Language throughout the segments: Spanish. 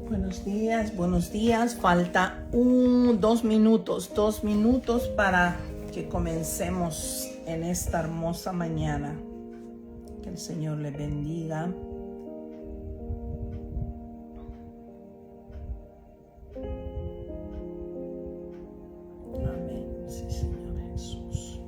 Buenos días. Falta 2 minutos para que comencemos en esta hermosa mañana. Que el Señor le bendiga. Amén. Sí, Señor Jesús.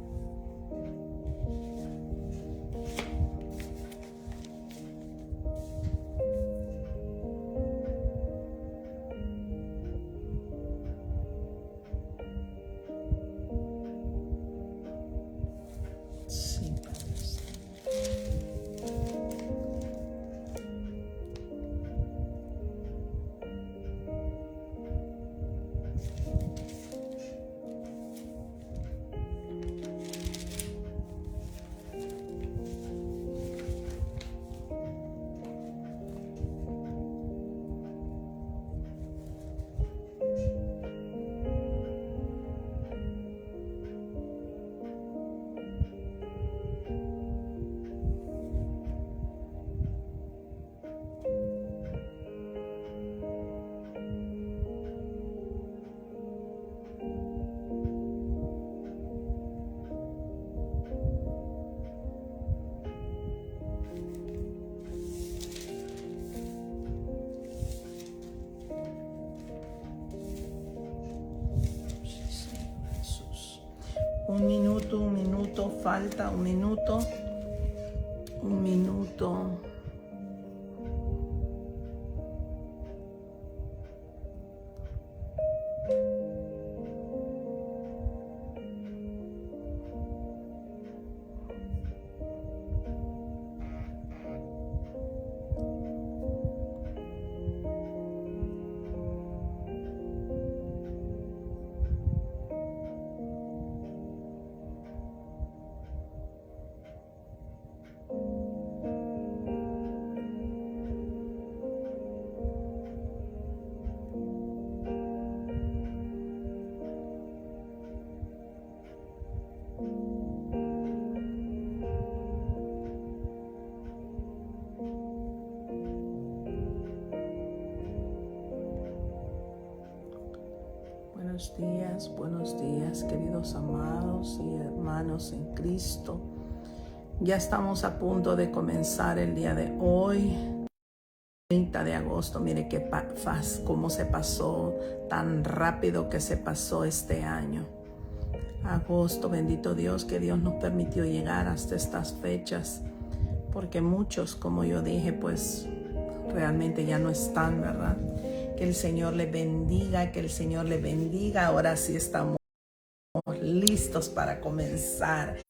Sí, Padre Santo. Sí, Señor Jesús. Un minuto, falta un minuto. Buenos días, queridos amados y hermanos en Cristo. Ya estamos a punto de comenzar el día de hoy, 30 de agosto. Mire cómo se pasó, tan rápido que se pasó este año. Agosto, bendito Dios, que Dios nos permitió llegar hasta estas fechas, porque muchos, como yo dije, pues realmente ya no están, ¿verdad? Que el Señor le bendiga, que el Señor le bendiga. Ahora sí estamos listos para comenzar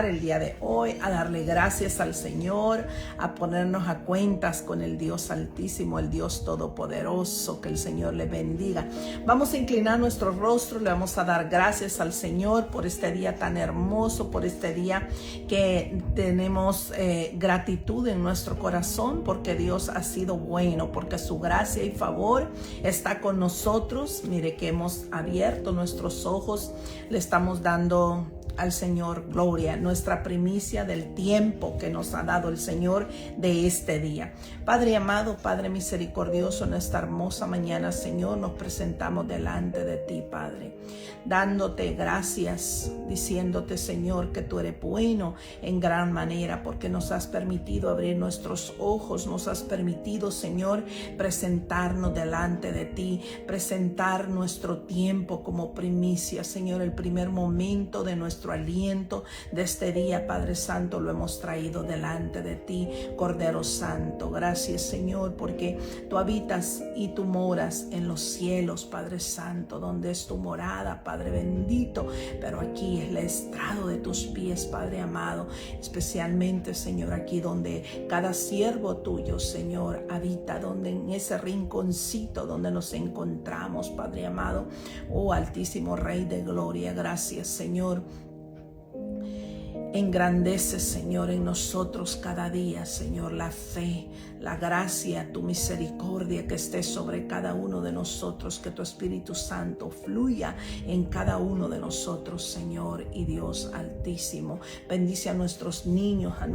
el día de hoy, a darle gracias al Señor, a ponernos a cuentas con el Dios Altísimo, el Dios Todopoderoso. Que el Señor le bendiga. Vamos a inclinar nuestro rostro, le vamos a dar gracias al Señor por este día tan hermoso, por este día que tenemos gratitud en nuestro corazón, porque Dios ha sido bueno, porque su gracia y favor está con nosotros. Mire que hemos abierto nuestros ojos, le estamos dando al Señor gloria, nuestra primicia del tiempo que nos ha dado el Señor de este día. Padre amado, Padre misericordioso, en esta hermosa mañana, Señor, nos presentamos delante de ti, Padre, dándote gracias, diciéndote, Señor, que tú eres bueno en gran manera, porque nos has permitido abrir nuestros ojos, nos has permitido, Señor, presentarnos delante de ti, presentar nuestro tiempo como primicia, Señor, el primer momento de nuestro aliento de este día, Padre Santo, lo hemos traído delante de ti, Cordero Santo. Gracias, Señor, porque tú habitas y tú moras en los cielos, Padre Santo, donde es tu morada, Padre bendito, pero aquí es el estrado de tus pies, Padre amado, especialmente, Señor, aquí donde cada siervo tuyo, Señor, habita, donde en ese rinconcito donde nos encontramos, Padre amado. Oh Altísimo Rey de Gloria, gracias, Señor. Engrandece, Señor, en nosotros cada día, Señor, la fe, la gracia, tu misericordia que esté sobre cada uno de nosotros, que tu Espíritu Santo fluya en cada uno de nosotros, Señor y Dios Altísimo. Bendice a nuestros niños, a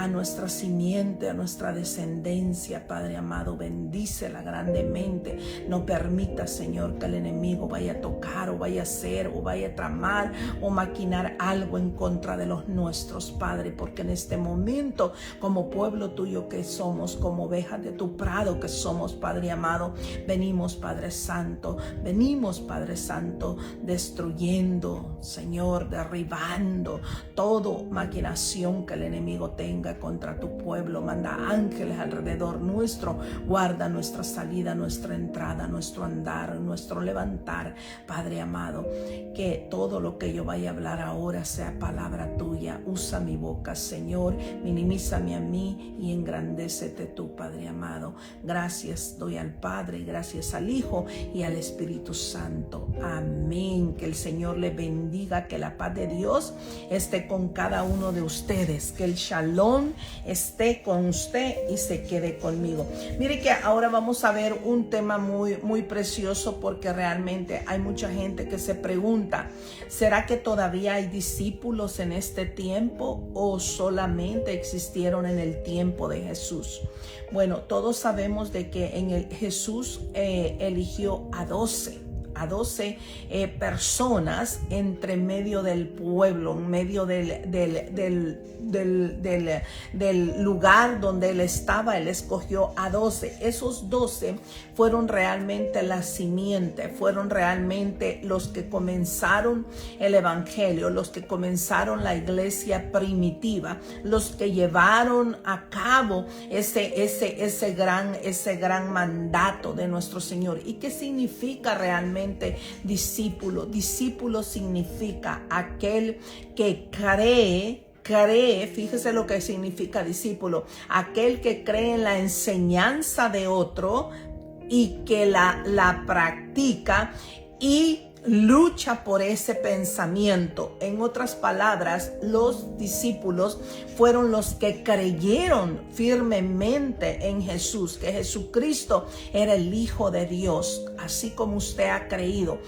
nuestra simiente, a nuestra descendencia, Padre amado. Bendícela grandemente. No permita, Señor, que el enemigo vaya a tocar o vaya a hacer o vaya a tramar o maquinar algo en contra de los nuestros, Padre, porque en este momento, como pueblo tuyo que somos, como ovejas de tu prado que somos, Padre amado, venimos, Padre Santo, destruyendo, Señor, derribando toda maquinación que el enemigo tenga contra tu pueblo. Manda ángeles alrededor nuestro, guarda nuestra salida, nuestra entrada, nuestro andar, nuestro levantar, Padre amado, que todo lo que yo vaya a hablar ahora sea palabra tuya. Usa mi boca, Señor, minimízame a mí y engrandécete tú, Padre amado. Gracias doy al Padre, gracias al Hijo y al Espíritu Santo. Amén. Que el Señor le bendiga, que la paz de Dios esté con cada uno de ustedes, que el shalom esté con usted y se quede conmigo. Mire que ahora vamos a ver un tema muy precioso, porque realmente hay mucha gente que se pregunta, ¿será que todavía hay discípulos en este tiempo o solamente existieron en el tiempo de Jesús? Bueno, todos sabemos de que Jesús eligió a 12 personas entre medio del pueblo, en medio del lugar donde él estaba. Él escogió a 12. Esos 12 fueron realmente la simiente, fueron realmente los que comenzaron el evangelio, los que comenzaron la iglesia primitiva, los que llevaron a cabo ese gran mandato de nuestro Señor. ¿Y qué significa realmente discípulo? Discípulo significa aquel que cree, fíjese lo que significa discípulo, aquel que cree en la enseñanza de otro y que la practica y lucha por ese pensamiento. En otras palabras, los discípulos fueron los que creyeron firmemente en Jesús, que Jesucristo era el Hijo de Dios, así como usted ha creído.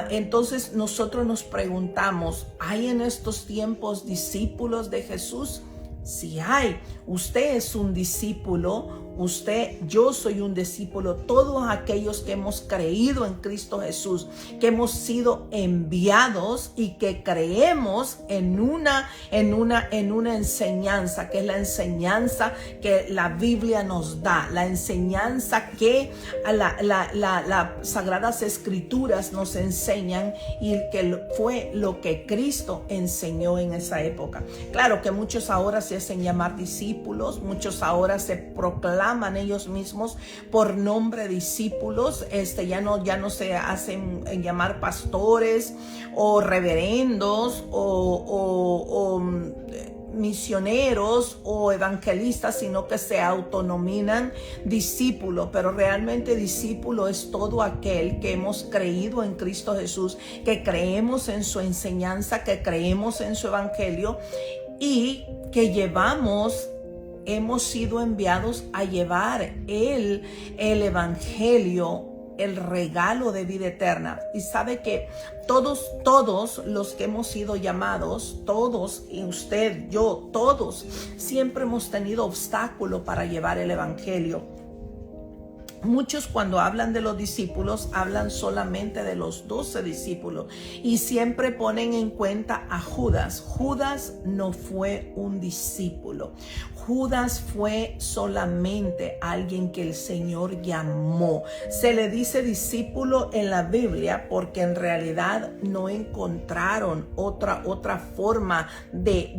Entonces nosotros nos preguntamos, ¿hay en estos tiempos discípulos de Jesús? Si hay. Usted es un discípulo. Yo soy un discípulo, todos aquellos que hemos creído en Cristo Jesús, que hemos sido enviados y que creemos en una enseñanza, que es la enseñanza que la Biblia nos da, la enseñanza que las Sagradas Escrituras nos enseñan y que fue lo que Cristo enseñó en esa época. Claro que muchos ahora se hacen llamar discípulos, muchos ahora se proclaman ellos mismos por nombre discípulos, ya no se hacen llamar pastores o reverendos o misioneros o evangelistas, sino que se autonominan discípulos. Pero realmente discípulo es todo aquel que hemos creído en Cristo Jesús, que creemos en su enseñanza, que creemos en su evangelio y que hemos sido enviados a llevar el evangelio, el regalo de vida eterna. Y sabe que todos los que hemos sido llamados, todos, y usted, yo, todos, siempre hemos tenido obstáculo para llevar el evangelio. Muchos cuando hablan de los discípulos hablan solamente de los 12 discípulos y siempre ponen en cuenta a Judas. Judas no fue un discípulo. Judas fue solamente alguien que el Señor llamó. Se le dice discípulo en la Biblia porque en realidad no encontraron otra forma de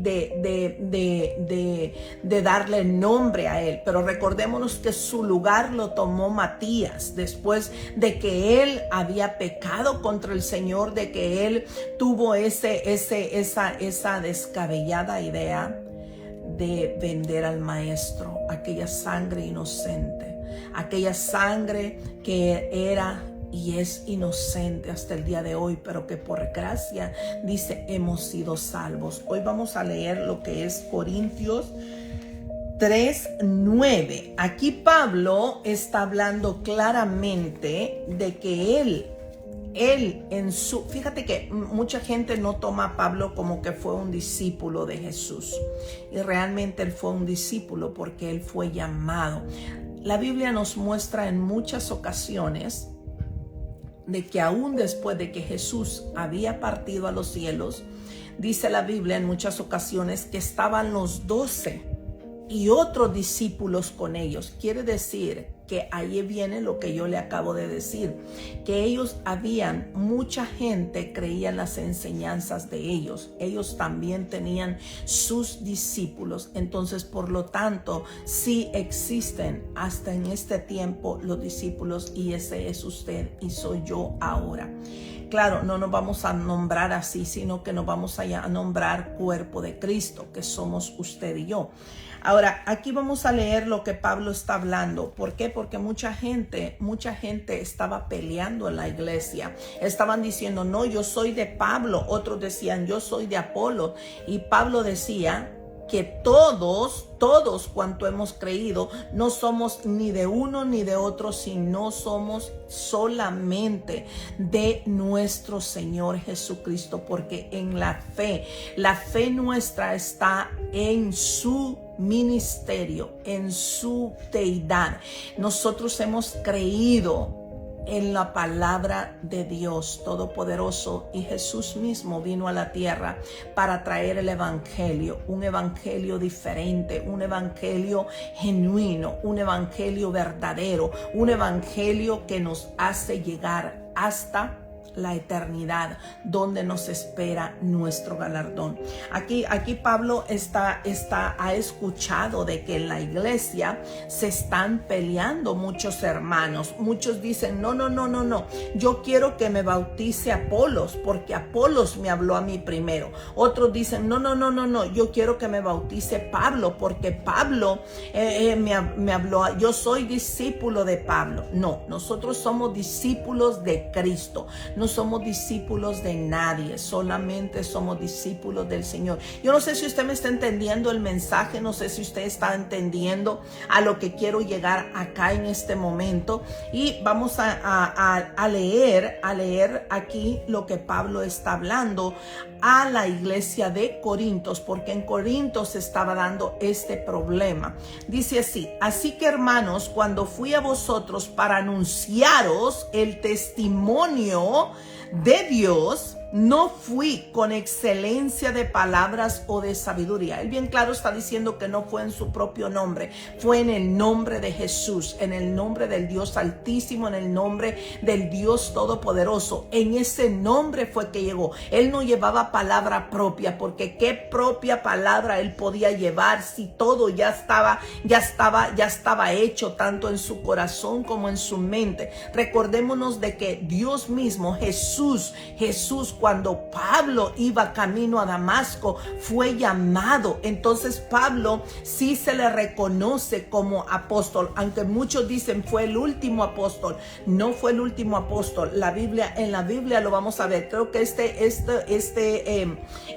darle nombre a él. Pero recordémonos que su lugar lo tomó Matías, después de que él había pecado contra el Señor, de que él tuvo esa descabellada idea de vender al maestro, aquella sangre inocente, aquella sangre que era y es inocente hasta el día de hoy, pero que por gracia, dice, hemos sido salvos. Hoy vamos a leer lo que es Corintios 3:9. Aquí Pablo está hablando claramente de que él fíjate que mucha gente no toma a Pablo como que fue un discípulo de Jesús, y realmente él fue un discípulo porque él fue llamado. La Biblia nos muestra en muchas ocasiones de que aún después de que Jesús había partido a los cielos, dice la Biblia en muchas ocasiones que estaban los 12 y otros discípulos con ellos. Quiere decir que ahí viene lo que yo le acabo de decir, que mucha gente creía en las enseñanzas de ellos. Ellos también tenían sus discípulos. Entonces, por lo tanto, sí existen hasta en este tiempo los discípulos, y ese es usted y soy yo ahora. Claro, no nos vamos a nombrar así, sino que nos vamos a nombrar cuerpo de Cristo, que somos usted y yo. Ahora, aquí vamos a leer lo que Pablo está hablando. ¿Por qué? Porque mucha gente estaba peleando en la iglesia. Estaban diciendo, no, yo soy de Pablo. Otros decían, yo soy de Apolo. Y Pablo decía que todos cuanto hemos creído, no somos ni de uno ni de otro, sino somos solamente de nuestro Señor Jesucristo, porque en la fe nuestra está en su ministerio, en su deidad. Nosotros hemos creído en la palabra de Dios Todopoderoso, y Jesús mismo vino a la tierra para traer el evangelio, un evangelio diferente, un evangelio genuino, un evangelio verdadero, un evangelio que nos hace llegar hasta la eternidad, donde nos espera nuestro galardón. Aquí Pablo ha escuchado de que en la iglesia se están peleando muchos hermanos. Muchos dicen, no, yo quiero que me bautice Apolos, porque Apolos me habló a mí primero. Otros dicen, no, yo quiero que me bautice Pablo, porque Pablo me habló, yo soy discípulo de Pablo. No, nosotros somos discípulos de Cristo. No somos discípulos de nadie, solamente somos discípulos del Señor. Yo no sé si usted me está entendiendo el mensaje, no sé si usted está entendiendo a lo que quiero llegar acá en este momento, y vamos a leer aquí lo que Pablo está hablando a la iglesia de Corintios, porque en Corintios se estaba dando este problema. Dice así que hermanos, cuando fui a vosotros para anunciaros el testimonio de Dios, no fui con excelencia de palabras o de sabiduría. Él bien claro está diciendo que no fue en su propio nombre, fue en el nombre de Jesús, en el nombre del Dios Altísimo, en el nombre del Dios Todopoderoso. En ese nombre fue que llegó. Él no llevaba palabra propia, porque qué propia palabra él podía llevar si todo ya estaba hecho, tanto en su corazón como en su mente. Recordémonos de que Dios mismo, Jesús, cuando Pablo iba camino a Damasco, fue llamado. Entonces Pablo sí se le reconoce como apóstol, aunque muchos dicen fue el último apóstol. No fue el último apóstol. En la Biblia lo vamos a ver. Creo que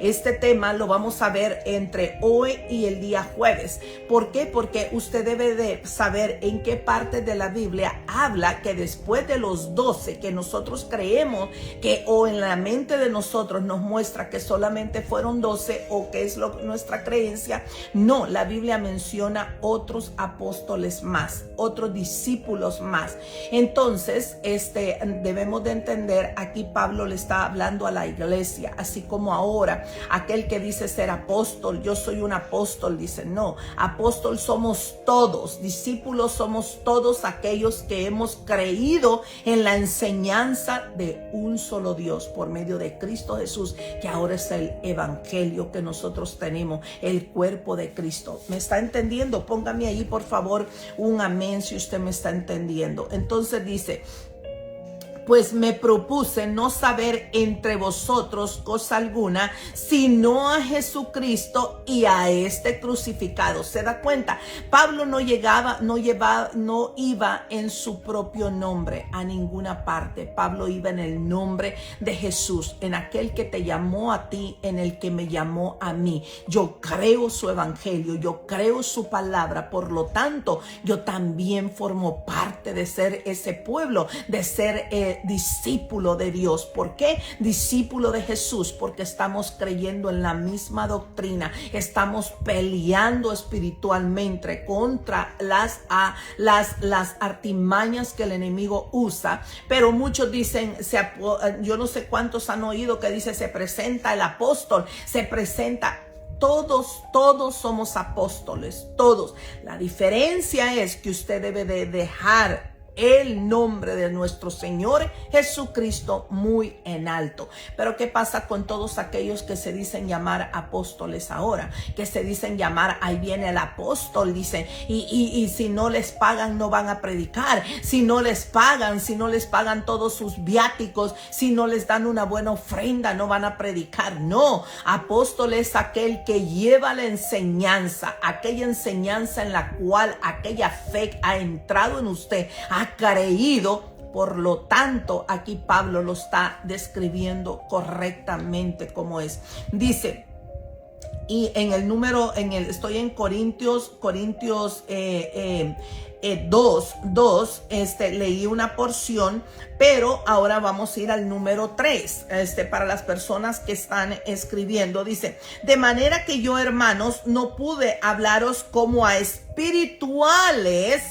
este tema lo vamos a ver entre hoy y el día jueves. ¿Por qué? Porque usted debe de saber en qué parte de la Biblia habla que después de los 12, que nosotros creemos que, o en la mente de nosotros nos muestra que solamente fueron 12, o que es nuestra creencia. No, la Biblia menciona otros apóstoles más, otros discípulos más. Entonces, debemos de entender, aquí Pablo le está hablando a la iglesia, así como ahora aquel que dice ser apóstol, yo soy un apóstol, dice no, apóstol somos todos, discípulos somos todos aquellos que hemos creído en la enseñanza de un solo Dios por medio de Cristo Jesús, que ahora es el evangelio que nosotros tenemos, el cuerpo de Cristo. ¿Me está entendiendo? Póngame ahí por favor un amén si usted me está entendiendo. Entonces dice, Pues me propuse no saber entre vosotros cosa alguna, sino a Jesucristo y a este crucificado. ¿Se da cuenta? Pablo no iba en su propio nombre a ninguna parte. Pablo iba en el nombre de Jesús, en aquel que te llamó a ti, en el que me llamó a mí. Yo creo su evangelio, yo creo su palabra, por lo tanto, yo también formo parte de ser ese pueblo, de ser discípulo de Dios. ¿Por qué? Discípulo de Jesús, porque estamos creyendo en la misma doctrina, estamos peleando espiritualmente contra las artimañas que el enemigo usa. Pero muchos dicen, yo no sé cuántos han oído que dice, se presenta el apóstol, se presenta. Todos somos apóstoles, todos. La diferencia es que usted debe de dejar el nombre de nuestro Señor Jesucristo muy en alto. Pero ¿qué pasa con todos aquellos que se dicen llamar apóstoles ahora? Que se dicen llamar, ahí viene el apóstol, dice, y si no les pagan no van a predicar, si no les pagan todos sus viáticos, si no les dan una buena ofrenda no van a predicar. No, apóstol es aquel que lleva la enseñanza, aquella enseñanza en la cual aquella fe ha entrado en usted, ha creído. Por lo tanto, aquí Pablo lo está describiendo correctamente como es. Dice, y estoy en Corintios 2, leí una porción, pero ahora vamos a ir al número 3, para las personas que están escribiendo. Dice, de manera que yo, hermanos, no pude hablaros como a espirituales,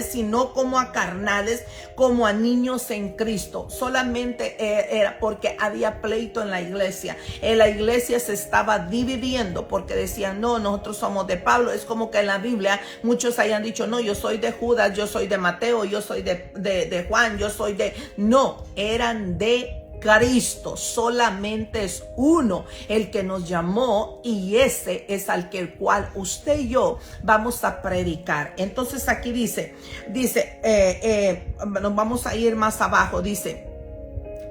sino como a carnales, como a niños en Cristo. Solamente era porque había pleito en la iglesia. La iglesia se estaba dividiendo porque decían, no, nosotros somos de Pablo. Es como que en la Biblia muchos hayan dicho, no, yo soy de Judas, yo soy de Mateo, yo soy de Juan, yo soy de... No, eran de Cristo. Solamente es uno el que nos llamó, y ese es al que el cual usted y yo vamos a predicar. Entonces aquí dice, nos vamos a ir más abajo,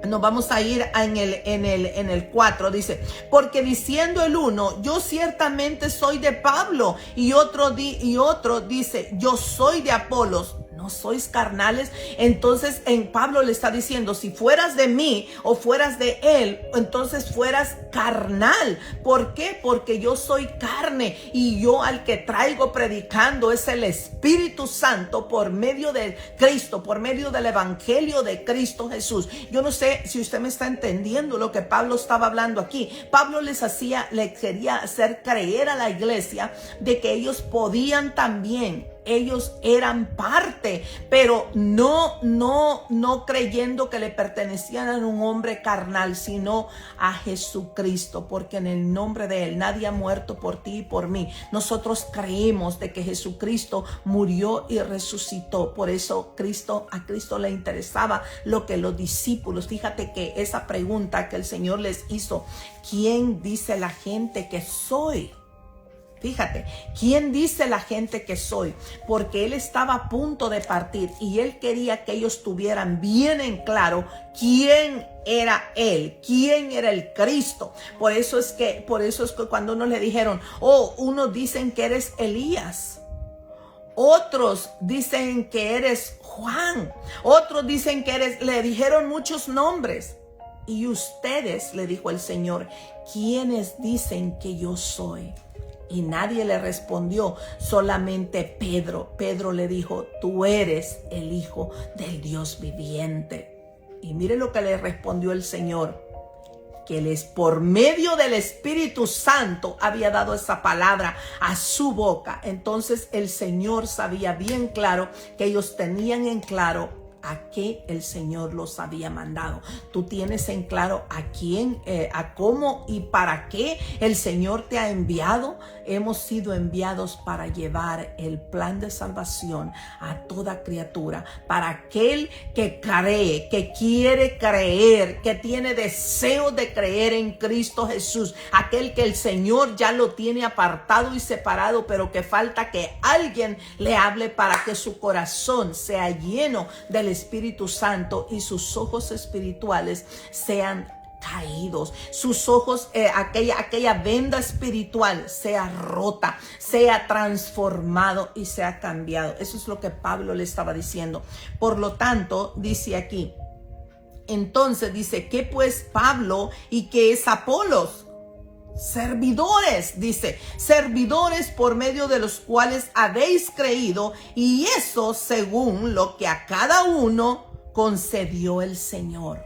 nos vamos a ir en el 4, dice, porque diciendo el uno, yo ciertamente soy de Pablo, y otro dice, yo soy de Apolos. ¿No sois carnales? Entonces en Pablo le está diciendo, si fueras de mí o fueras de él, entonces fueras carnal. ¿Por qué? Porque yo soy carne, y yo al que traigo predicando es el Espíritu Santo por medio de Cristo, por medio del evangelio de Cristo Jesús. Yo no sé si usted me está entendiendo lo que Pablo estaba hablando aquí. Pablo le quería hacer creer a la iglesia de que ellos podían también. Ellos eran parte, pero no creyendo que le pertenecían a un hombre carnal, sino a Jesucristo, porque en el nombre de él nadie ha muerto por ti y por mí. Nosotros creemos de que Jesucristo murió y resucitó. Por eso a Cristo le interesaba lo que los discípulos, fíjate que esa pregunta que el Señor les hizo, ¿quién dice la gente que soy? Fíjate, ¿quién dice la gente que soy? Porque él estaba a punto de partir y él quería que ellos tuvieran bien en claro quién era él, quién era el Cristo. Por eso es que cuando uno le dijeron, unos dicen que eres Elías, otros dicen que eres Juan, otros dicen que le dijeron muchos nombres. Y ustedes, le dijo el Señor, ¿quiénes dicen que yo soy? Y nadie le respondió, solamente Pedro. Pedro le dijo, tú eres el Hijo del Dios viviente. Y mire lo que le respondió el Señor, que por medio del Espíritu Santo había dado esa palabra a su boca. Entonces el Señor sabía bien claro que ellos tenían en claro a qué el Señor los había mandado. Tú tienes en claro a quién, a cómo y para qué el Señor te ha enviado. Hemos sido enviados para llevar el plan de salvación a toda criatura, para aquel que cree, que quiere creer, que tiene deseo de creer en Cristo Jesús, aquel que el Señor ya lo tiene apartado y separado, pero que falta que alguien le hable para que su corazón sea lleno del Espíritu Santo y sus ojos espirituales sean caídos, sus ojos, aquella venda espiritual sea rota, sea transformado y sea cambiado. Eso es lo que Pablo le estaba diciendo. Por lo tanto, dice aquí, entonces dice, ¿qué pues Pablo y qué es Apolos? Servidores, dice, servidores por medio de los cuales habéis creído, y eso según lo que a cada uno concedió el Señor.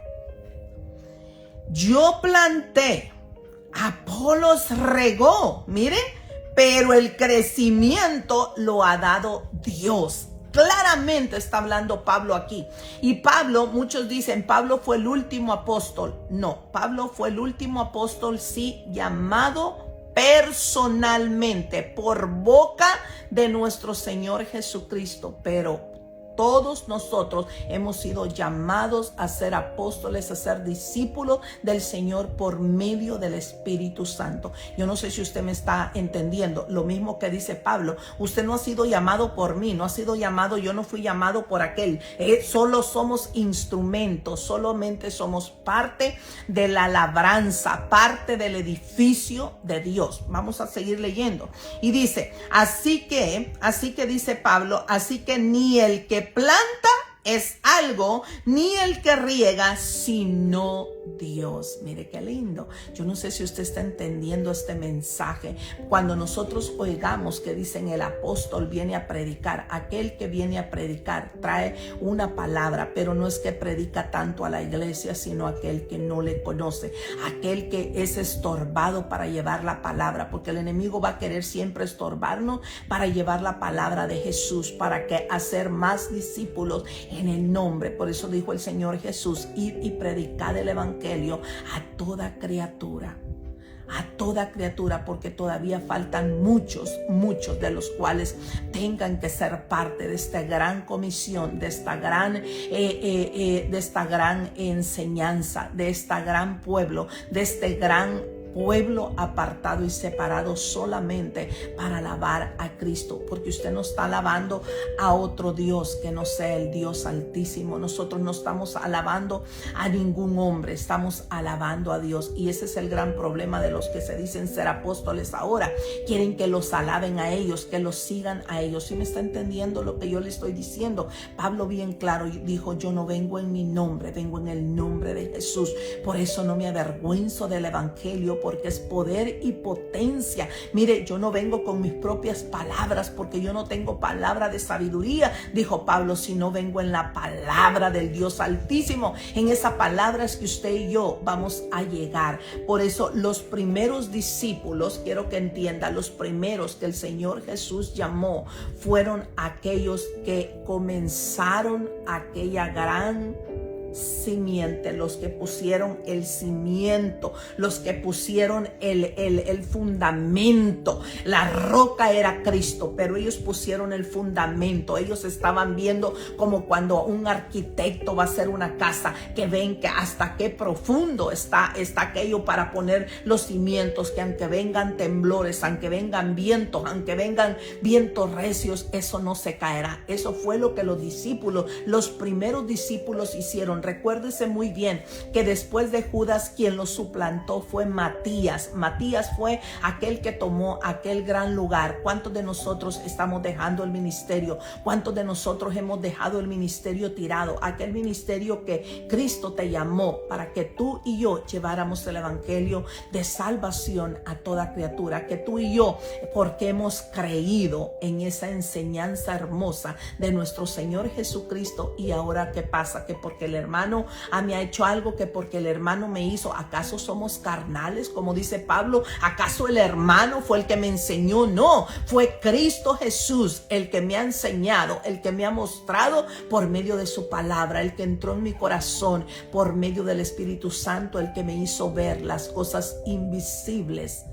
Yo planté, Apolos regó, miren, pero el crecimiento lo ha dado Dios. Claramente está hablando Pablo aquí. Y Pablo, muchos dicen, Pablo fue el último apóstol. No, Pablo fue el último apóstol, sí, llamado personalmente por boca de nuestro Señor Jesucristo, pero todos nosotros hemos sido llamados a ser apóstoles, a ser discípulos del Señor por medio del Espíritu Santo. Yo no sé si usted me está entendiendo. Lo mismo que dice Pablo. Usted no ha sido llamado por mí, no ha sido llamado, yo no fui llamado por aquel. Solo somos instrumentos, solamente somos parte de la labranza, parte del edificio de Dios. Vamos a seguir leyendo. Y dice, así que dice Pablo, así que ni el que planta es algo, ni el que riega, sino Dios. Mire qué lindo. Yo no sé si usted está entendiendo este mensaje. Cuando nosotros oigamos que dicen el apóstol viene a predicar, aquel que viene a predicar trae una palabra, pero no es que predica tanto a la iglesia, sino aquel que no le conoce, aquel que es estorbado para llevar la palabra, porque el enemigo va a querer siempre estorbarnos para llevar la palabra de Jesús, para que hacer más discípulos en el nombre. Por eso dijo el Señor Jesús, id y predicad el evangelio a toda criatura, porque todavía faltan muchos de los cuales tengan que ser parte de esta gran comisión, de esta gran enseñanza, de este gran pueblo, de este gran pueblo apartado y separado solamente para alabar a Cristo, porque usted no está alabando a otro Dios que no sea el Dios Altísimo. Nosotros no estamos alabando a ningún hombre, estamos alabando a Dios, y ese es el gran problema de los que se dicen ser apóstoles ahora. Quieren que los alaben a ellos, que los sigan a ellos. ¿Sí me está entendiendo lo que yo le estoy diciendo? Pablo bien claro dijo, yo no vengo en mi nombre, vengo en el nombre de Jesús. Por eso no me avergüenzo del evangelio, porque es poder y potencia. Mire, yo no vengo con mis propias palabras, porque yo no tengo palabra de sabiduría, dijo Pablo, sino vengo en la palabra del Dios Altísimo. En esa palabra es que usted y yo vamos a llegar. Por eso los primeros discípulos, quiero que entienda, los primeros que el Señor Jesús llamó fueron aquellos que comenzaron aquella gran simiente, los que pusieron el cimiento, los que pusieron el fundamento. La roca era Cristo, pero ellos pusieron el fundamento. Ellos estaban viendo como cuando un arquitecto va a hacer una casa, que ven que hasta qué profundo está aquello para poner los cimientos, que aunque vengan temblores, aunque vengan vientos, aunque vengan vientos recios, eso no se caerá. Eso fue lo que los discípulos, los primeros discípulos hicieron. Recuérdese muy bien que después de Judas, quien lo suplantó fue Matías. Matías fue aquel que tomó aquel gran lugar. ¿Cuántos de nosotros estamos dejando el ministerio? ¿Cuántos de nosotros hemos dejado el ministerio tirado? Aquel ministerio que Cristo te llamó para que tú y yo lleváramos el evangelio de salvación a toda criatura. Que tú y yo, porque hemos creído en esa enseñanza hermosa de nuestro Señor Jesucristo. Y ahora, ¿qué pasa? Que porque el hermano me ha hecho algo, que porque el hermano me hizo, ¿acaso somos carnales? Como dice Pablo, ¿acaso el hermano fue el que me enseñó? No, fue Cristo Jesús el que me ha enseñado, el que me ha mostrado por medio de su palabra, el que entró en mi corazón por medio del Espíritu Santo, el que me hizo ver las cosas invisibles,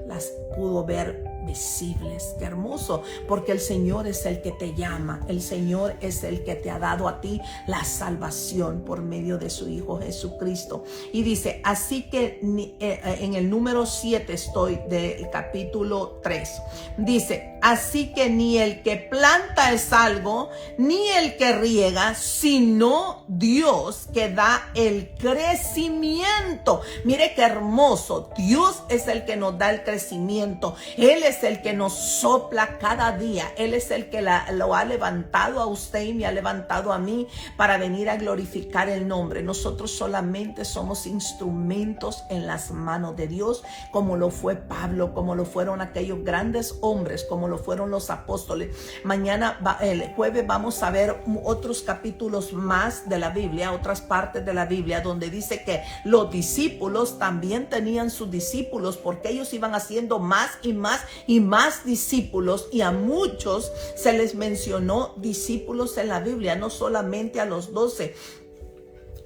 las pudo ver visibles. Qué hermoso, porque el Señor es el que te llama, el Señor es el que te ha dado a ti la salvación por medio de su Hijo Jesucristo. Y dice, así que en el número 7 estoy del capítulo 3, dice, Así que ni el que planta es algo, ni el que riega, sino Dios que da el crecimiento. Mire qué hermoso. Dios es el que nos da el crecimiento. Él es el que nos sopla cada día. Él es el que lo ha levantado a usted y me ha levantado a mí para venir a glorificar el nombre. Nosotros solamente somos instrumentos en las manos de Dios, como lo fue Pablo, como lo fueron aquellos grandes hombres, como lo fueron los apóstoles. Mañana, el jueves, vamos a ver otros capítulos más de la Biblia, otras partes de la Biblia, donde dice que los discípulos también tenían sus discípulos, porque ellos iban haciendo más y más y más discípulos, y a muchos se les mencionó discípulos en la Biblia, no solamente a los 12.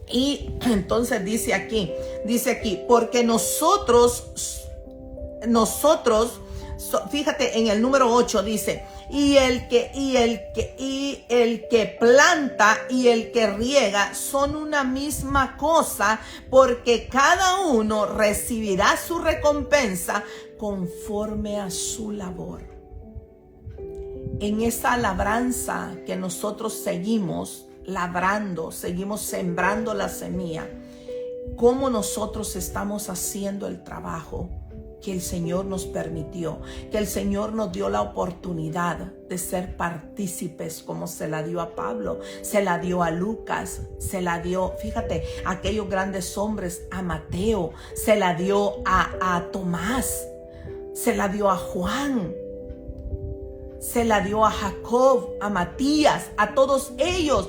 Y entonces dice aquí, porque nosotros, fíjate en el número 8 dice, y el que planta y el que riega son una misma cosa, porque cada uno recibirá su recompensa conforme a su labor. En esa labranza que nosotros seguimos labrando, seguimos sembrando la semilla, cómo nosotros estamos haciendo el trabajo que el Señor nos permitió, que el Señor nos dio la oportunidad de ser partícipes, como se la dio a Pablo, se la dio a Lucas, se la dio, fíjate, a aquellos grandes hombres, a Mateo, se la dio a Tomás, se la dio a Juan, se la dio a Jacob, a Matías, a todos ellos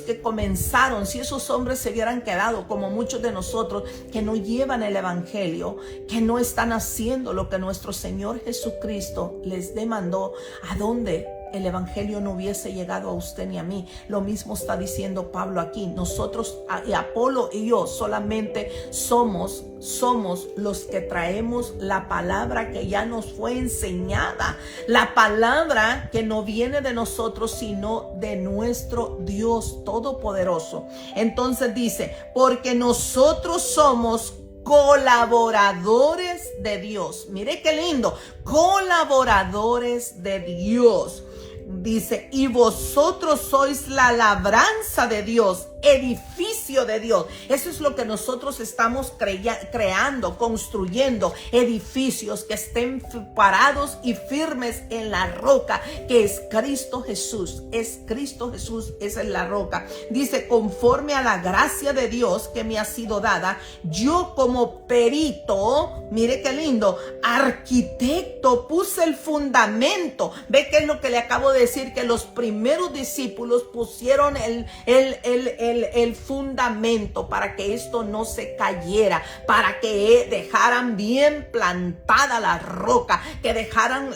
que comenzaron. Si esos hombres se hubieran quedado como muchos de nosotros que no llevan el evangelio, que no están haciendo lo que nuestro Señor Jesucristo les demandó, ¿a dónde el evangelio no hubiese llegado a usted ni a mí? Lo mismo está diciendo Pablo aquí. Nosotros, y Apolo y yo, solamente somos los que traemos la palabra que ya nos fue enseñada, la palabra que no viene de nosotros sino de nuestro Dios Todopoderoso. Entonces dice, porque nosotros somos colaboradores de Dios. Mire qué lindo, colaboradores de Dios. Dice, y vosotros sois la labranza de Dios, edificio de Dios. Eso es lo que nosotros estamos creando, construyendo edificios que estén parados y firmes en la roca, que es Cristo Jesús. Es Cristo Jesús, esa es la roca. Dice, conforme a la gracia de Dios que me ha sido dada, yo como perito, mire qué lindo, arquitecto, puse el fundamento. Ve qué es lo que le acabo de decir, que los primeros discípulos pusieron el fundamento para que esto no se cayera, para que dejaran bien plantada la roca, que dejaran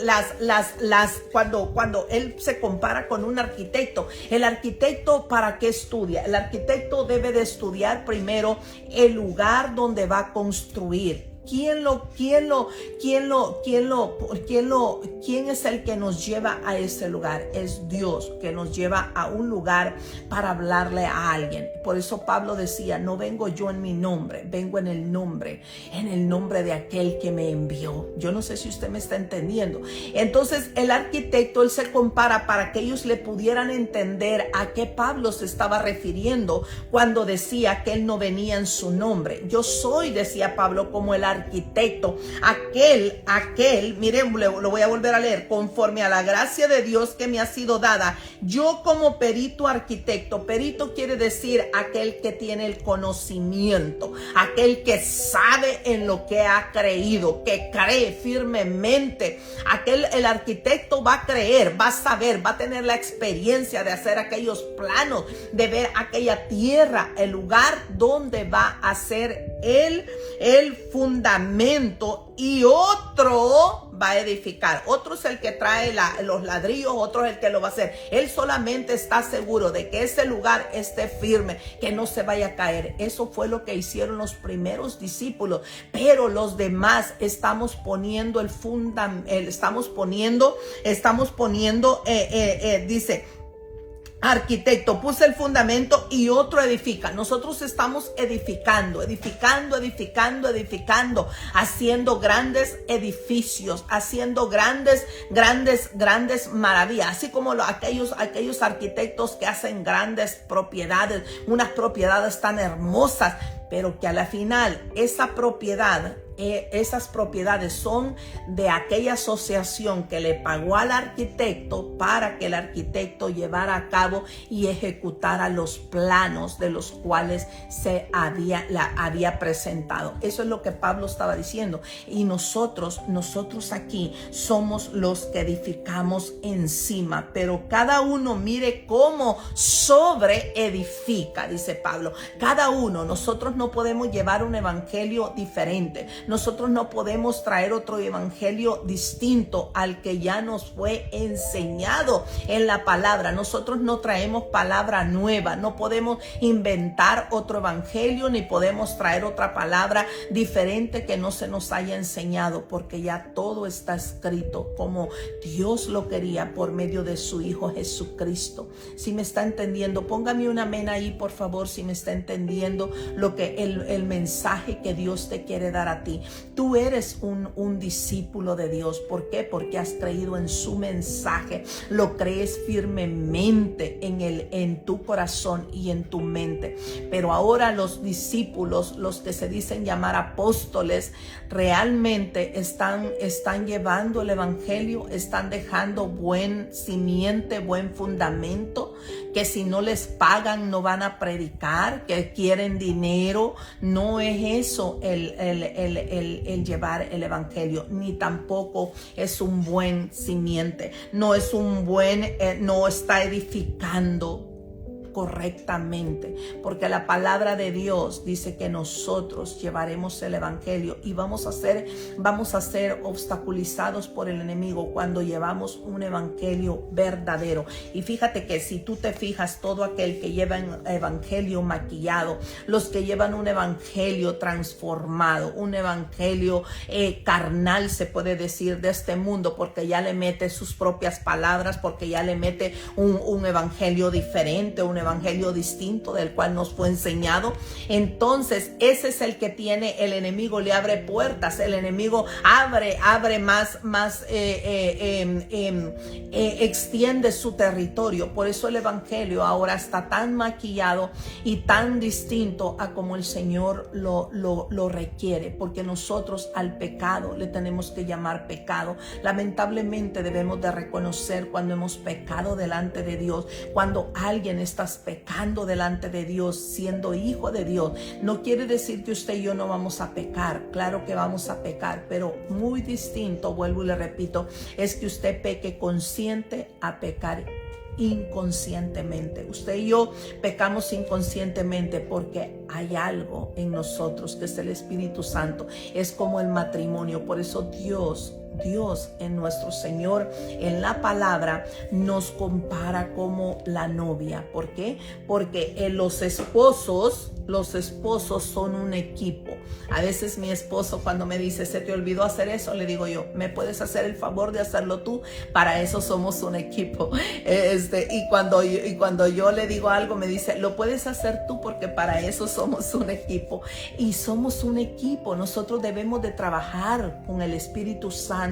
cuando él se compara con un arquitecto, el arquitecto, ¿para qué estudia? El arquitecto debe de estudiar primero el lugar donde va a construir. ¿Quién es el que nos lleva a ese lugar? Es Dios, que nos lleva a un lugar para hablarle a alguien. Por eso Pablo decía, no vengo yo en mi nombre, vengo en el nombre de aquel que me envió. Yo no sé si usted me está entendiendo. Entonces el arquitecto, él se compara para que ellos le pudieran entender a qué Pablo se estaba refiriendo cuando decía que él no venía en su nombre. Yo soy, decía Pablo, como el arquitecto, aquel, miren, lo voy a volver a leer, conforme a la gracia de Dios que me ha sido dada, yo como perito arquitecto. Perito quiere decir aquel que tiene el conocimiento, aquel que sabe en lo que ha creído, que cree firmemente. El arquitecto va a creer, va a saber, va a tener la experiencia de hacer aquellos planos, de ver aquella tierra, el lugar donde va a ser el fundamento, y otro va a edificar. Otro es el que trae los ladrillos, otro es el que lo va a hacer. Él solamente está seguro de que ese lugar esté firme, que no se vaya a caer. Eso fue lo que hicieron los primeros discípulos, pero los demás estamos poniendo el fundamento, dice, arquitecto puso el fundamento y otro edifica. Nosotros estamos edificando, haciendo grandes edificios, haciendo grandes maravillas, así como aquellos arquitectos que hacen grandes propiedades, unas propiedades tan hermosas, pero que a la final esas propiedades son de aquella asociación que le pagó al arquitecto para que el arquitecto llevara a cabo y ejecutara los planos de los cuales se había presentado. Eso es lo que Pablo estaba diciendo. Y nosotros aquí somos los que edificamos encima, pero cada uno mire cómo sobre edifica, dice Pablo. Cada uno, nosotros no podemos llevar un evangelio diferente. Nosotros no podemos traer otro evangelio distinto al que ya nos fue enseñado en la palabra. Nosotros no traemos palabra nueva, no podemos inventar otro evangelio ni podemos traer otra palabra diferente que no se nos haya enseñado, porque ya todo está escrito como Dios lo quería por medio de su Hijo Jesucristo. Si me está entendiendo, póngame un amén ahí, por favor, si me está entendiendo lo que el mensaje que Dios te quiere dar a ti. Tú eres un discípulo de Dios. ¿Por qué? Porque has creído en su mensaje, lo crees firmemente en tu corazón y en tu mente. Pero ahora los discípulos, los que se dicen llamar apóstoles, realmente están llevando el evangelio, están dejando buen simiente, buen fundamento, que si no les pagan no van a predicar, que quieren dinero. No es eso el llevar el evangelio, ni tampoco es un buen simiente, no está edificando correctamente, porque la palabra de Dios dice que nosotros llevaremos el evangelio y vamos a ser obstaculizados por el enemigo cuando llevamos un evangelio verdadero. Y fíjate que si tú te fijas, todo aquel que lleva un evangelio maquillado, los que llevan un evangelio transformado, un evangelio carnal, se puede decir, de este mundo, porque ya le mete sus propias palabras, porque ya le mete un evangelio diferente, un evangelio distinto del cual nos fue enseñado. Entonces ese es el que tiene el enemigo, le abre puertas, el enemigo abre más extiende su territorio. Por eso el evangelio ahora está tan maquillado y tan distinto a como el Señor lo requiere, porque nosotros al pecado le tenemos que llamar pecado. Lamentablemente debemos de reconocer cuando hemos pecado delante de Dios. Cuando alguien está pecando delante de Dios, siendo hijo de Dios, no quiere decir que usted y yo no vamos a pecar. Claro que vamos a pecar, pero muy distinto, vuelvo y le repito, es que usted peque consciente a pecar inconscientemente. Usted y yo pecamos inconscientemente porque hay algo en nosotros que es el Espíritu Santo. Es como el matrimonio. Por eso Dios en nuestro Señor, en la palabra, nos compara como la novia. ¿Por qué? Porque los esposos son un equipo. A veces mi esposo, cuando me dice, se te olvidó hacer eso, le digo yo, ¿me puedes hacer el favor de hacerlo tú? Para eso somos un equipo. Y cuando yo le digo algo, me dice, lo puedes hacer tú, porque para eso somos un equipo. Y somos un equipo. Nosotros debemos de trabajar con el Espíritu Santo,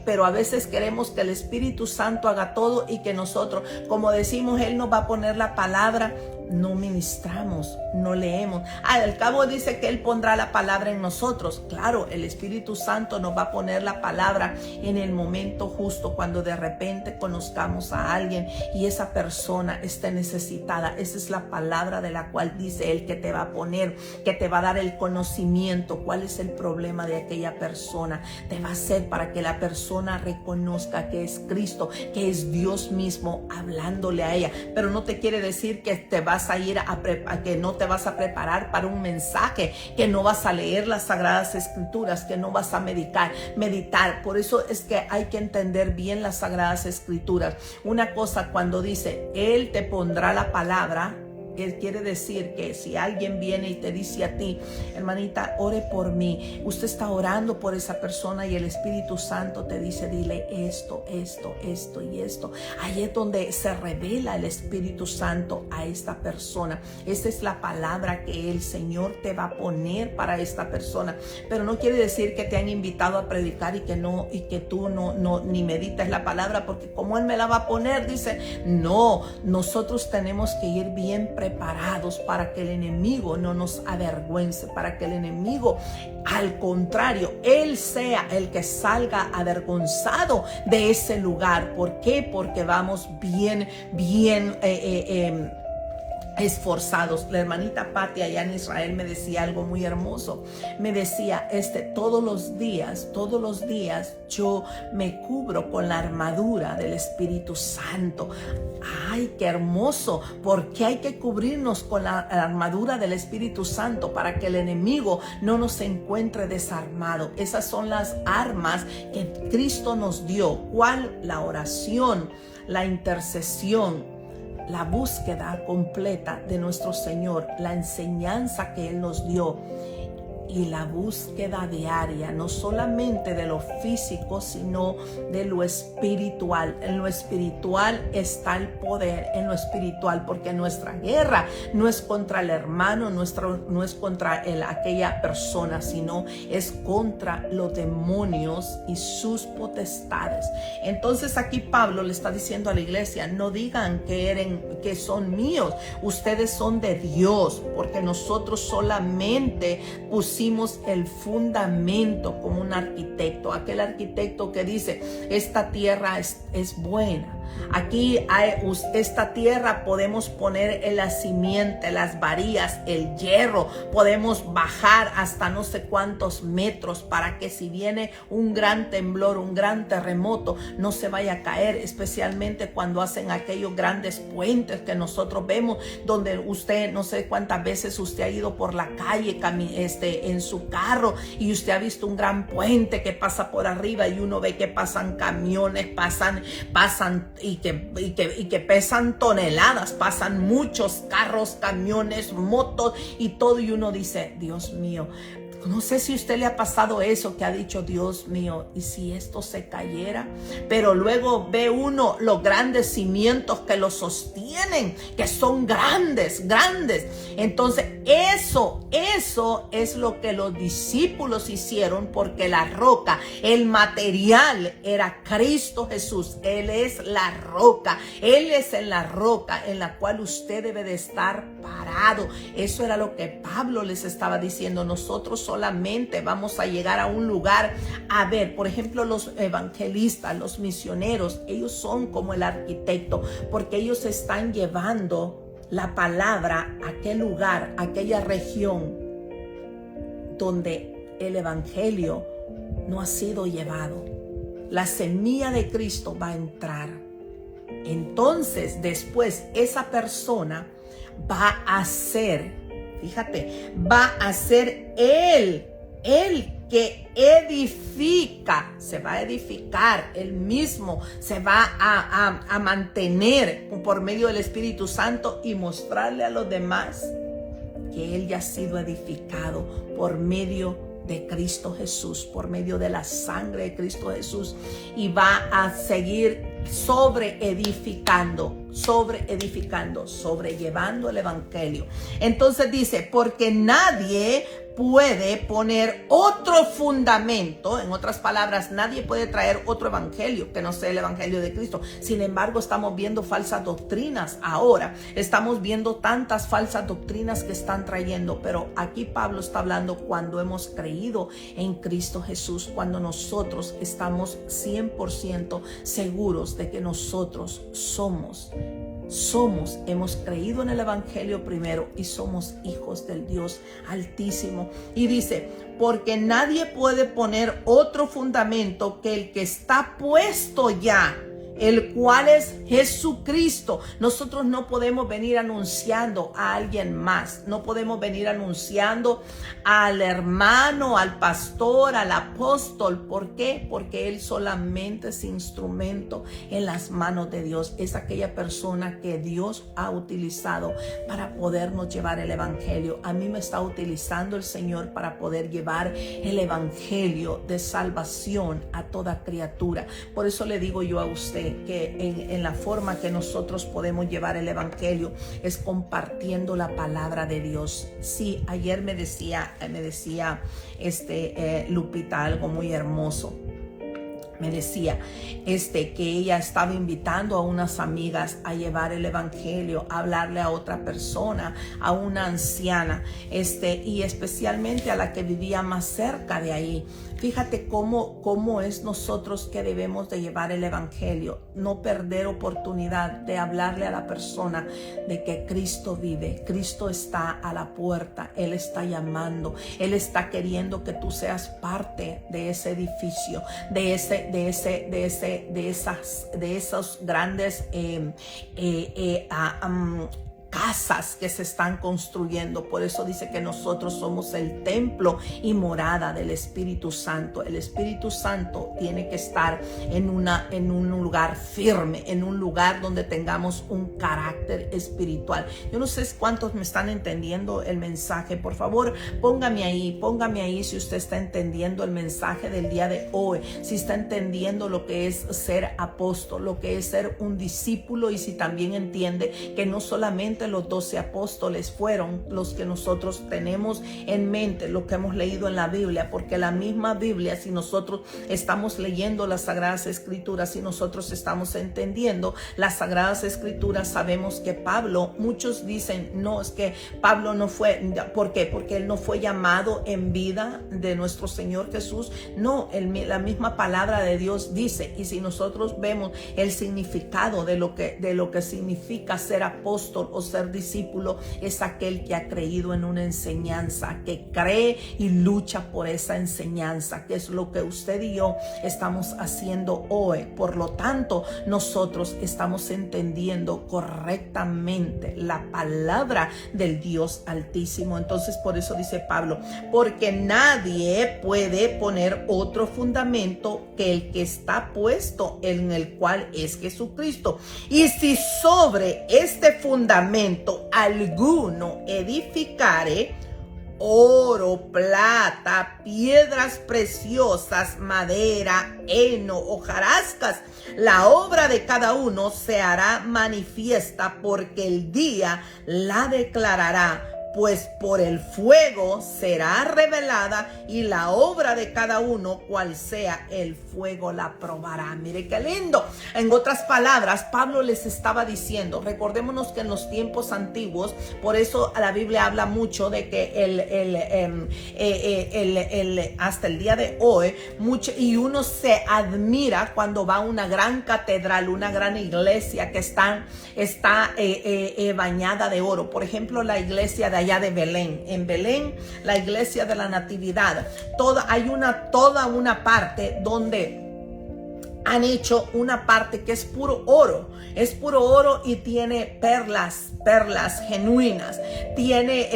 pero a veces queremos que el Espíritu Santo haga todo y que nosotros, como decimos, Él nos va a poner la palabra, no ministramos, no leemos. Al cabo dice que Él pondrá la palabra en nosotros. Claro, el Espíritu Santo nos va a poner la palabra en el momento justo, cuando de repente conozcamos a alguien y esa persona esté necesitada. Esa es la palabra de la cual dice Él que te va a poner, que te va a dar el conocimiento. ¿Cuál es el problema de aquella persona? Te va a hacer para que la persona reconozca que es Cristo, que es Dios mismo hablándole a ella. Pero no te quiere decir que te vas a ir que no te vas a preparar para un mensaje, que no vas a leer las Sagradas Escrituras, que no vas a meditar. Por eso es que hay que entender bien las Sagradas Escrituras. Una cosa, cuando dice Él te pondrá la palabra, quiere decir que si alguien viene y te dice a ti, hermanita, ore por mí, usted está orando por esa persona y el Espíritu Santo te dice, dile esto, esto, esto y esto. Ahí es donde se revela el Espíritu Santo a esta persona. Esa es la palabra que el Señor te va a poner para esta persona. Pero no quiere decir que te han invitado a predicar y que tú no ni meditas la palabra, porque como Él me la va a poner, dice, no, nosotros tenemos que ir bien preparados para que el enemigo no nos avergüence, para que el enemigo, al contrario, él sea el que salga avergonzado de ese lugar. ¿Por qué? Porque vamos bien esforzados. La hermanita Patti allá en Israel me decía algo muy hermoso. Me decía, todos los días yo me cubro con la armadura del Espíritu Santo. Ay, qué hermoso. ¿Por qué hay que cubrirnos con la armadura del Espíritu Santo? Para que el enemigo no nos encuentre desarmado. Esas son las armas que Cristo nos dio. ¿Cuál? La oración, la intercesión, la búsqueda completa de nuestro Señor, la enseñanza que Él nos dio y la búsqueda diaria, no solamente de lo físico, sino de lo espiritual. En lo espiritual está el poder, en lo espiritual, porque nuestra guerra no es contra el hermano, no es contra aquella persona, sino es contra los demonios y sus potestades. Entonces aquí Pablo le está diciendo a la iglesia, no digan que son míos, ustedes son de Dios, porque nosotros solamente pusimos el fundamento como un arquitecto, aquel arquitecto que dice, esta tierra es buena. Aquí esta tierra podemos poner la simiente, las varillas, el hierro, podemos bajar hasta no sé cuántos metros para que si viene un gran temblor, un gran terremoto, no se vaya a caer, especialmente cuando hacen aquellos grandes puentes que nosotros vemos, donde usted, no sé cuántas veces usted ha ido por la calle en su carro y usted ha visto un gran puente que pasa por arriba y uno ve que pasan camiones, pasan y que pesan toneladas, pasan muchos carros, camiones, motos y todo, y uno dice, Dios mío. No sé si a usted le ha pasado eso, que ha dicho, Dios mío, ¿y si esto se cayera? Pero luego ve uno los grandes cimientos que lo sostienen, que son grandes. Entonces eso es lo que los discípulos hicieron, porque la roca, el material era Cristo Jesús. Él es la roca, Él es en la roca en la cual usted debe de estar parado. Eso era lo que Pablo les estaba diciendo. Nosotros solamente vamos a llegar a un lugar. A ver, por ejemplo, los evangelistas, los misioneros, ellos son como el arquitecto, porque ellos están llevando la palabra a aquel lugar, a aquella región donde el evangelio no ha sido llevado. La semilla de Cristo va a entrar. Entonces, después, esa persona va a ser, fíjate, va a ser él que edifica, se va a edificar, él mismo se va a mantener por medio del Espíritu Santo y mostrarle a los demás que él ya ha sido edificado por medio de Cristo Jesús, por medio de la sangre de Cristo Jesús, y va a seguir sobrellevando el evangelio. Entonces dice, porque nadie puede poner otro fundamento, en otras palabras, nadie puede traer otro evangelio que no sea el evangelio de Cristo. Sin embargo, estamos viendo falsas doctrinas ahora, estamos viendo tantas falsas doctrinas que están trayendo, pero aquí Pablo está hablando cuando hemos creído en Cristo Jesús, cuando nosotros estamos 100% seguros de que nosotros hemos creído en el evangelio primero y somos hijos del Dios Altísimo. Y dice, porque nadie puede poner otro fundamento que el que está puesto ya. el cual es Jesucristo. Nosotros no podemos venir anunciando a alguien más, no podemos venir anunciando al hermano, al pastor, al apóstol. ¿Por qué? Porque él solamente es instrumento en las manos de Dios. Es aquella persona que Dios ha utilizado para podernos llevar el evangelio. A mí me está utilizando el Señor para poder llevar el evangelio de salvación a toda criatura. Por eso le digo yo a usted que en la forma que nosotros podemos llevar el evangelio es compartiendo la palabra de Dios. Sí, ayer me decía Lupita algo muy hermoso. Me decía que ella estaba invitando a unas amigas a llevar el evangelio, a hablarle a otra persona, a una anciana, y especialmente a la que vivía más cerca de ahí. Fíjate cómo es nosotros que debemos de llevar el evangelio, no perder oportunidad de hablarle a la persona de que Cristo vive, Cristo está a la puerta, Él está llamando, Él está queriendo que tú seas parte de ese edificio, de esos grandes casas que se están construyendo. Por eso dice que nosotros somos el templo y morada del Espíritu Santo. El Espíritu Santo tiene que estar en un lugar firme, en un lugar donde tengamos un carácter espiritual. Yo no sé cuántos me están entendiendo el mensaje. Por favor, póngame ahí si usted está entendiendo el mensaje del día de hoy, si está entendiendo lo que es ser apóstol, lo que es ser un discípulo, y si también entiende que no solamente los 12 apóstoles fueron los que nosotros tenemos en mente, lo que hemos leído en la Biblia, porque la misma Biblia, si nosotros estamos leyendo las Sagradas Escrituras, si nosotros estamos entendiendo las Sagradas Escrituras, sabemos que Pablo, muchos dicen, no, es que Pablo no fue, ¿por qué? Porque él no fue llamado en vida de nuestro Señor Jesús. No, la misma palabra de Dios dice, y si nosotros vemos el significado de lo que significa ser apóstol o ser discípulo, es aquel que ha creído en una enseñanza, que cree y lucha por esa enseñanza, que es lo que usted y yo estamos haciendo hoy. Por lo tanto, nosotros estamos entendiendo correctamente la palabra del Dios Altísimo. Entonces, por eso dice Pablo, porque nadie puede poner otro fundamento que el que está puesto, en el cual es Jesucristo. Y si sobre este fundamento alguno edificare oro, plata, piedras preciosas, madera, heno, hojarascas, la obra de cada uno se hará manifiesta, porque el día la declarará, pues por el fuego será revelada, y la obra de cada uno, cual sea, el fuego la probará. Mire qué lindo. En otras palabras, Pablo les estaba diciendo, recordémonos que en los tiempos antiguos, por eso la Biblia habla mucho de que hasta el día de hoy, y uno se admira cuando va a una gran catedral, una gran iglesia que está bañada de oro. Por ejemplo, la iglesia de allá de Belén. En Belén, la iglesia de la Natividad, hay toda una parte donde han hecho una parte que es puro oro y tiene perlas genuinas, tiene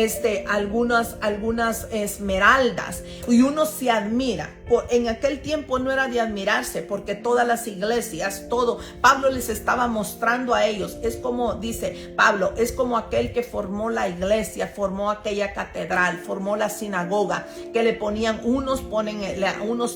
algunas esmeraldas, y uno se admira. En aquel tiempo no era de admirarse, porque todas las iglesias, Pablo les estaba mostrando a ellos. Es como dice Pablo, es como aquel que formó la iglesia, formó aquella catedral, formó la sinagoga, que le ponían, unos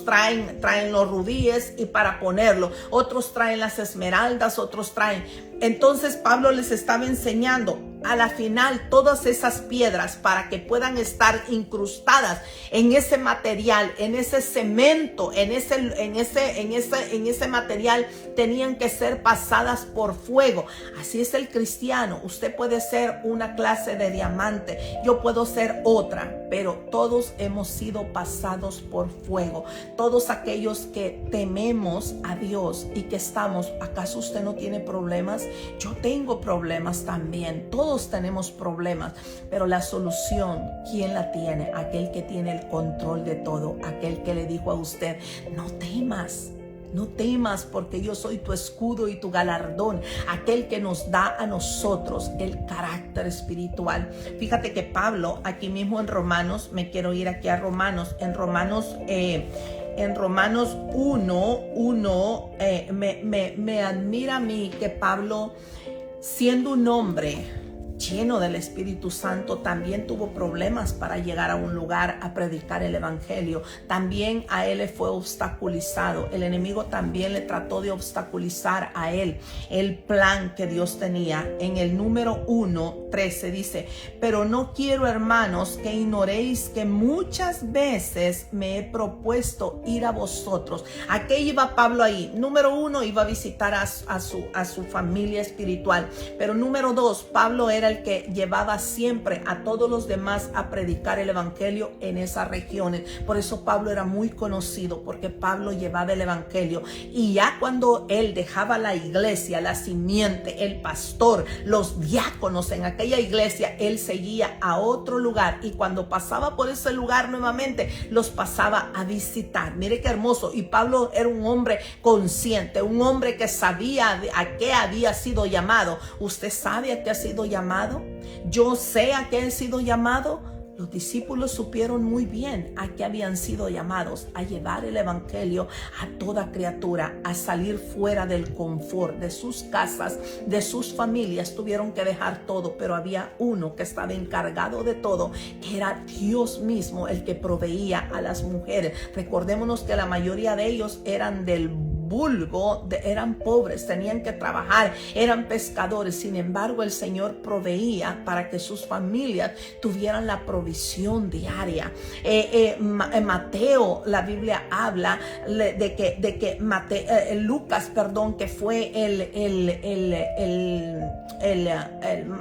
traen los rubíes y para ponerlo, otros traen las esmeraldas, otros traen. Entonces Pablo les estaba enseñando a la final todas esas piedras, para que puedan estar incrustadas en ese material, en ese cemento, en ese material, tenían que ser pasadas por fuego. Así es el cristiano. Usted puede ser una clase de diamante, yo puedo ser otra, pero todos hemos sido pasados por fuego. Todos aquellos que tememos a Dios y que estamos, ¿acaso usted no tiene problemas? Yo tengo problemas también. Todos tenemos problemas, pero la solución, ¿quién la tiene? Aquel que tiene el control de todo, aquel que le dijo a usted, no temas, No temas, porque yo soy tu escudo y tu galardón, aquel que nos da a nosotros el carácter espiritual. Fíjate que Pablo, aquí mismo en Romanos, me quiero ir aquí a Romanos, en Romanos 1, me admira a mí que Pablo, siendo un hombre lleno del Espíritu Santo, también tuvo problemas para llegar a un lugar a predicar el evangelio. También a él le fue obstaculizado. El enemigo también le trató de obstaculizar a él el plan que Dios tenía. En el número 1:13 dice: pero no quiero, hermanos, que ignoréis que muchas veces me he propuesto ir a vosotros. ¿A qué iba Pablo ahí? Número 1, iba a visitar a su familia espiritual. Pero número 2, Pablo era el que llevaba siempre a todos los demás a predicar el evangelio en esas regiones. Por eso Pablo era muy conocido, porque Pablo llevaba el evangelio. Y ya cuando él dejaba la iglesia, la simiente, el pastor, los diáconos en aquella iglesia, él seguía a otro lugar, y cuando pasaba por ese lugar nuevamente, los pasaba a visitar. Mire qué hermoso. Y Pablo era un hombre consciente, un hombre que sabía a qué había sido llamado. ¿Usted sabe a qué ha sido llamado? Yo sé a qué he sido llamado. Los discípulos supieron muy bien a qué habían sido llamados: a llevar el evangelio a toda criatura, a salir fuera del confort de sus casas, de sus familias. Tuvieron que dejar todo, pero había uno que estaba encargado de todo, que era Dios mismo, el que proveía a las mujeres. Recordémonos que la mayoría de ellos eran del vulgo, eran pobres, tenían que trabajar, eran pescadores. Sin embargo, el Señor proveía para que sus familias tuvieran la provisión diaria. Mateo, la Biblia habla de que Lucas, que fue el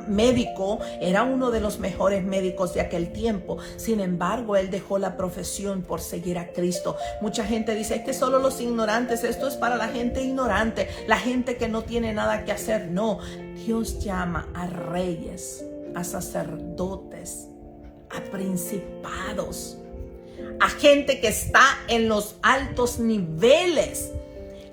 médico, era uno de los mejores médicos de aquel tiempo. Sin embargo, él dejó la profesión por seguir a Cristo. Mucha gente dice: es que solo los ignorantes, esto es para la gente ignorante, la gente que no tiene nada que hacer. No, Dios llama a reyes, a sacerdotes, a principados, a gente que está en los altos niveles,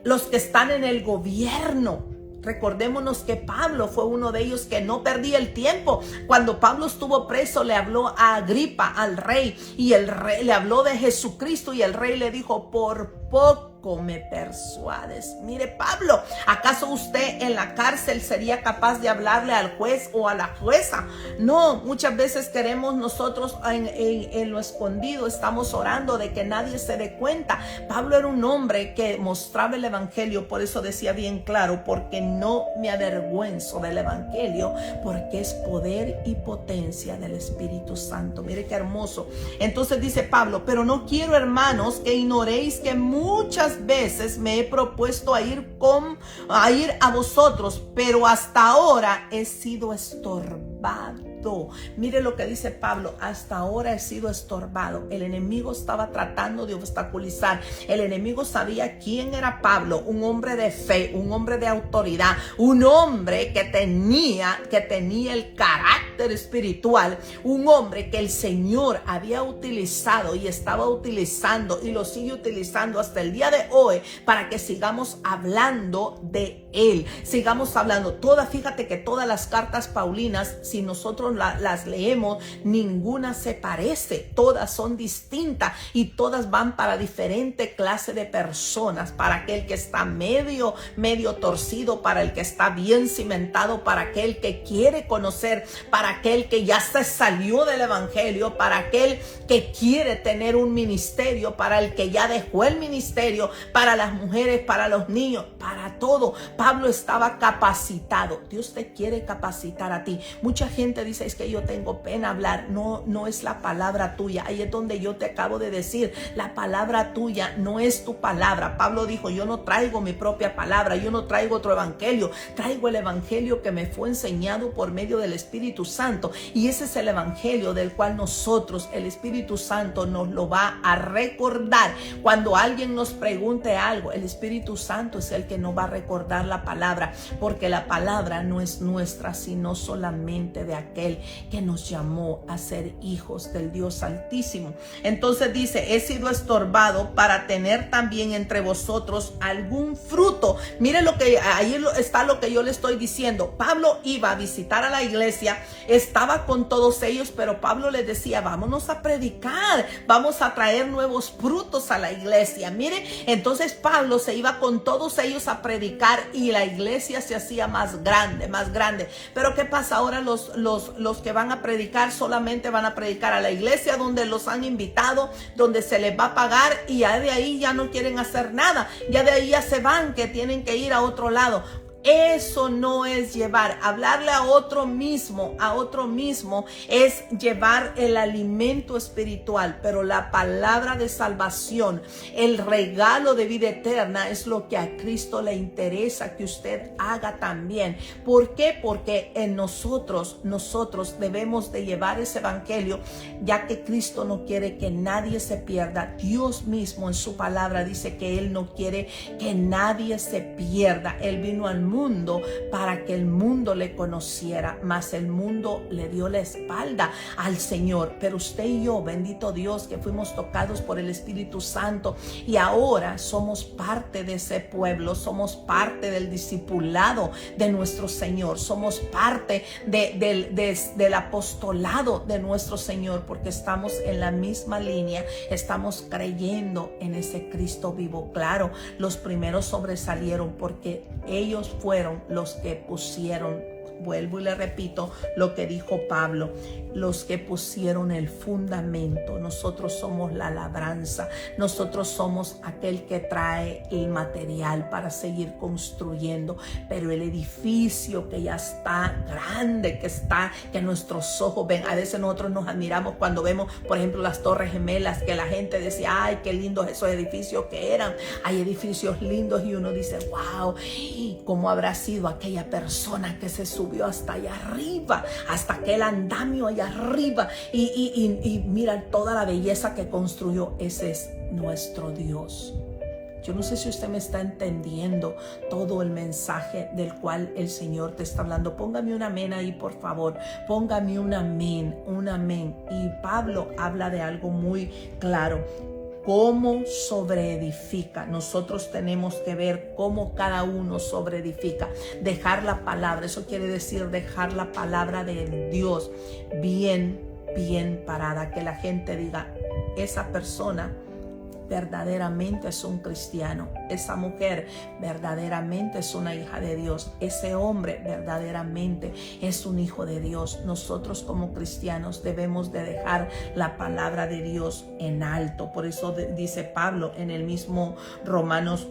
los que están en el gobierno. Recordémonos que Pablo fue uno de ellos que no perdía el tiempo. Cuando Pablo estuvo preso, le habló a Agripa, al rey, y el rey le habló de Jesucristo, y el rey le dijo: por poco me persuades. Mire, Pablo, ¿acaso usted en la cárcel sería capaz de hablarle al juez o a la jueza? No, muchas veces queremos nosotros en lo escondido, estamos orando de que nadie se dé cuenta. Pablo era un hombre que mostraba el evangelio, por eso decía bien claro: porque no me avergüenzo del evangelio, porque es poder y potencia del Espíritu Santo. Mire qué hermoso. Entonces dice Pablo: pero no quiero, hermanos, que ignoréis que muchas veces me he propuesto a ir a vosotros, pero hasta ahora he sido estorbado. Mire lo que dice Pablo: hasta ahora he sido estorbado. El enemigo estaba tratando de obstaculizar. El enemigo sabía quién era Pablo: un hombre de fe, un hombre de autoridad, un hombre que tenía el carácter espiritual, un hombre que el Señor había utilizado y estaba utilizando y lo sigue utilizando hasta el día de hoy para que sigamos hablando de él, sigamos hablando. Fíjate que todas las cartas paulinas, si nosotros las leemos, ninguna se parece, todas son distintas y todas van para diferente clase de personas: para aquel que está medio torcido, para el que está bien cimentado, para aquel que quiere conocer, para aquel que ya se salió del evangelio, para aquel que quiere tener un ministerio, para el que ya dejó el ministerio, para las mujeres, para los niños, para todo. Pablo estaba capacitado. Dios te quiere capacitar a ti. Mucha gente dice: es que yo tengo pena hablar. No es la palabra tuya. Ahí es donde yo te acabo de decir: la palabra tuya no es tu palabra. Pablo dijo: yo no traigo mi propia palabra, yo no traigo otro evangelio, traigo el evangelio que me fue enseñado por medio del Espíritu Santo. Y ese es el evangelio del cual nosotros, el Espíritu Santo nos lo va a recordar. Cuando alguien nos pregunte algo, el Espíritu Santo es el que nos va a recordar la la palabra, porque la palabra no es nuestra, sino solamente de aquel que nos llamó a ser hijos del Dios Altísimo. Entonces dice, he sido estorbado para tener también entre vosotros algún fruto. Mire lo que ahí está, lo que yo le estoy diciendo. Pablo iba a visitar a la iglesia, estaba con todos ellos, pero Pablo les decía, vámonos a predicar, vamos a traer nuevos frutos a la iglesia. Mire, entonces Pablo se iba con todos ellos a predicar y la iglesia se hacía más grande, más grande. Pero ¿qué pasa ahora? Los que van a predicar solamente van a predicar a la iglesia donde los han invitado, donde se les va a pagar, y ya de ahí ya no quieren hacer nada, ya de ahí ya se van, que tienen que ir a otro lado. Eso no es llevar. Hablarle a otro mismo es llevar el alimento espiritual, pero la palabra de salvación, el regalo de vida eterna, es lo que a Cristo le interesa que usted haga también. ¿Por qué? Porque en nosotros debemos de llevar ese evangelio, ya que Cristo no quiere que nadie se pierda. Dios mismo en su palabra dice que Él no quiere que nadie se pierda. Él vino al mundo para que el mundo le conociera, mas el mundo le dio la espalda al Señor. Pero usted y yo, bendito Dios, que fuimos tocados por el Espíritu Santo y ahora somos parte de ese pueblo, somos parte del discipulado de nuestro Señor, somos parte del apostolado de nuestro Señor, porque estamos en la misma línea, estamos creyendo en ese Cristo vivo. Claro, los primeros sobresalieron porque ellos fueron los que pusieron, vuelvo y le repito lo que dijo Pablo, los que pusieron el fundamento. Nosotros somos la labranza, nosotros somos aquel que trae el material para seguir construyendo, pero el edificio que ya está grande, que nuestros ojos ven. A veces nosotros nos admiramos cuando vemos, por ejemplo, las Torres Gemelas, que la gente decía, ay, qué lindos esos edificios que eran. Hay edificios lindos y uno dice, wow, ¿cómo habrá sido aquella persona que se subió hasta allá arriba, hasta aquel andamio allá arriba, y mira toda la belleza que construyó? Ese es nuestro Dios. Yo no sé si usted me está entendiendo todo el mensaje del cual el Señor te está hablando. Póngame un amén ahí, por favor. Póngame un amén, un amén. Y Pablo habla de algo muy claro. ¿Cómo sobreedifica? Nosotros tenemos que ver cómo cada uno sobreedifica. Dejar la palabra, eso quiere decir dejar la palabra de Dios bien parada. Que la gente diga, esa persona verdaderamente es un cristiano, esa mujer verdaderamente es una hija de Dios, ese hombre verdaderamente es un hijo de Dios. Nosotros como cristianos debemos de dejar la palabra de Dios en alto. Por eso dice Pablo en el mismo Romanos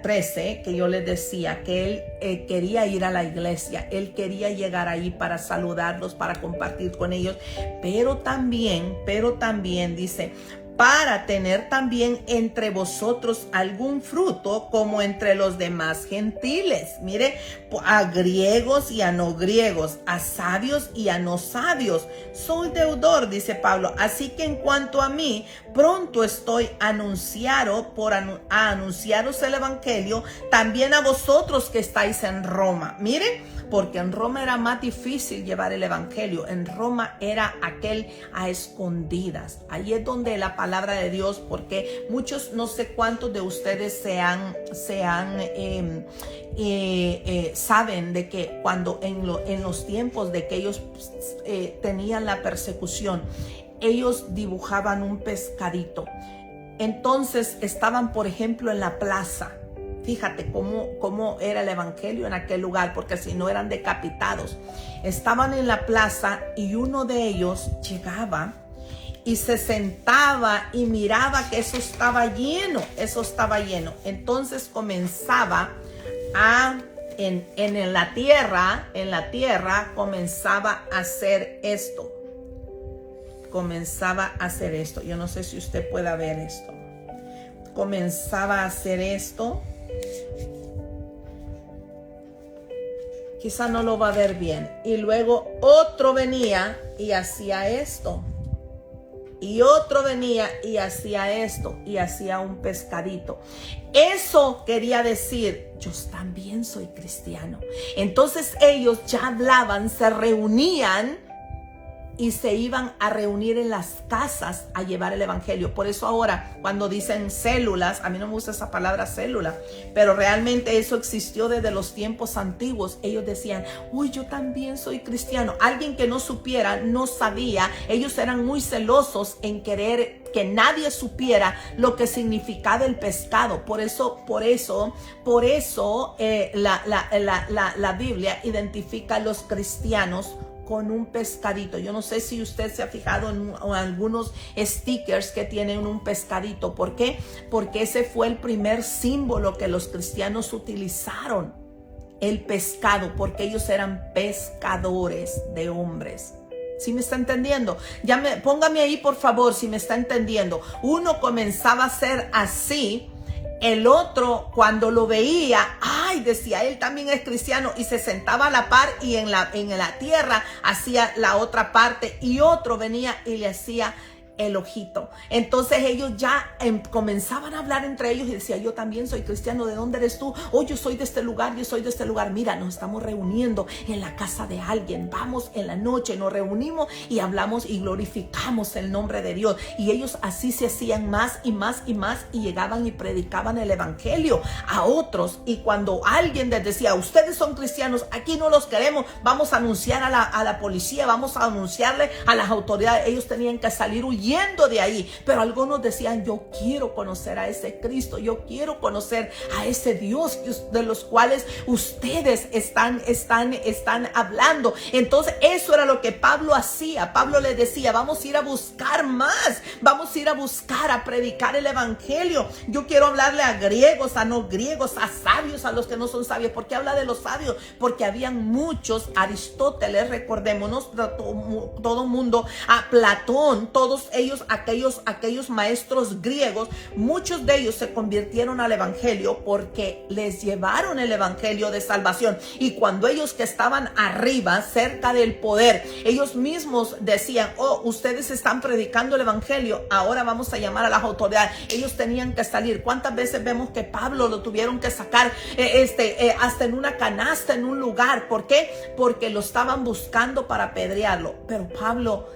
13, que yo les decía que él quería ir a la iglesia, él quería llegar ahí para saludarlos, para compartir con ellos, pero también dice, para tener también entre vosotros algún fruto como entre los demás gentiles. Mire, a griegos y a no griegos, a sabios y a no sabios. Soy deudor, dice Pablo, así que en cuanto a mí, pronto estoy a anunciaros el evangelio también a vosotros que estáis en Roma. Mire, porque en Roma era más difícil llevar el evangelio. En Roma era aquel a escondidas. Ahí es donde la palabra de Dios, porque muchos, no sé cuántos de ustedes saben de que cuando en los tiempos de que ellos tenían la persecución, ellos dibujaban un pescadito. Entonces estaban, por ejemplo, en la plaza. Fíjate cómo era el evangelio en aquel lugar, porque si no eran decapitados. Estaban en la plaza y uno de ellos llegaba y se sentaba y miraba que eso estaba lleno. Entonces comenzaba en la tierra comenzaba a hacer esto. Yo no sé si usted pueda ver esto. Comenzaba a hacer esto. Quizá no lo va a ver bien. Y luego otro venía y hacía esto. y otro venía y hacía esto y hacía un pescadito. Eso quería decir, yo también soy cristiano. Entonces ellos ya hablaban, se reunían y se iban a reunir en las casas a llevar el evangelio. Por eso ahora cuando dicen células, a mí no me gusta esa palabra célula, pero realmente eso existió desde los tiempos antiguos. Ellos decían, uy, yo también soy cristiano. Alguien que no supiera, no sabía. Ellos eran muy celosos en querer que nadie supiera lo que significaba el pescado. Por eso la Biblia identifica a los cristianos con un pescadito. Yo no sé si usted se ha fijado en algunos stickers que tienen un pescadito. ¿Por qué? Porque ese fue el primer símbolo que los cristianos utilizaron, el pescado, porque ellos eran pescadores de hombres. ¿Sí me está entendiendo? Póngame ahí por favor si me está entendiendo. Uno comenzaba a ser así. El otro, cuando lo veía, ay, decía, él también es cristiano, y se sentaba a la par y en la tierra hacía la otra parte, y otro venía y le hacía el ojito. Entonces ellos ya comenzaban a hablar entre ellos y decía, yo también soy cristiano. ¿De dónde eres tú? Oh, yo soy de este lugar, yo soy de este lugar. Mira, nos estamos reuniendo en la casa de alguien. Vamos en la noche, nos reunimos y hablamos y glorificamos el nombre de Dios. Y ellos así se hacían más y más y más, y llegaban y predicaban el evangelio a otros. Y cuando alguien les decía, ustedes son cristianos, aquí no los queremos, vamos a anunciar a la policía, vamos a anunciarle a las autoridades, ellos tenían que salir huyendo de ahí. Pero algunos decían, yo quiero conocer a ese Cristo, yo quiero conocer a ese Dios de los cuales ustedes están hablando. Entonces eso era lo que Pablo hacía. Pablo les decía, vamos a ir a buscar más, vamos a ir a buscar, a predicar el evangelio. Yo quiero hablarle a griegos, a no griegos, a sabios, a los que no son sabios. ¿Por qué habla de los sabios? Porque habían muchos, Aristóteles, recordémonos, todo mundo, a Platón, todos ellos, aquellos maestros griegos, muchos de ellos se convirtieron al evangelio porque les llevaron el evangelio de salvación. Y cuando ellos que estaban arriba, cerca del poder, ellos mismos decían, oh, ustedes están predicando el evangelio, ahora vamos a llamar a las autoridades. Ellos tenían que salir. ¿Cuántas veces vemos que Pablo lo tuvieron que sacar hasta en una canasta, en un lugar? ¿Por qué? Porque lo estaban buscando para apedrearlo. Pero Pablo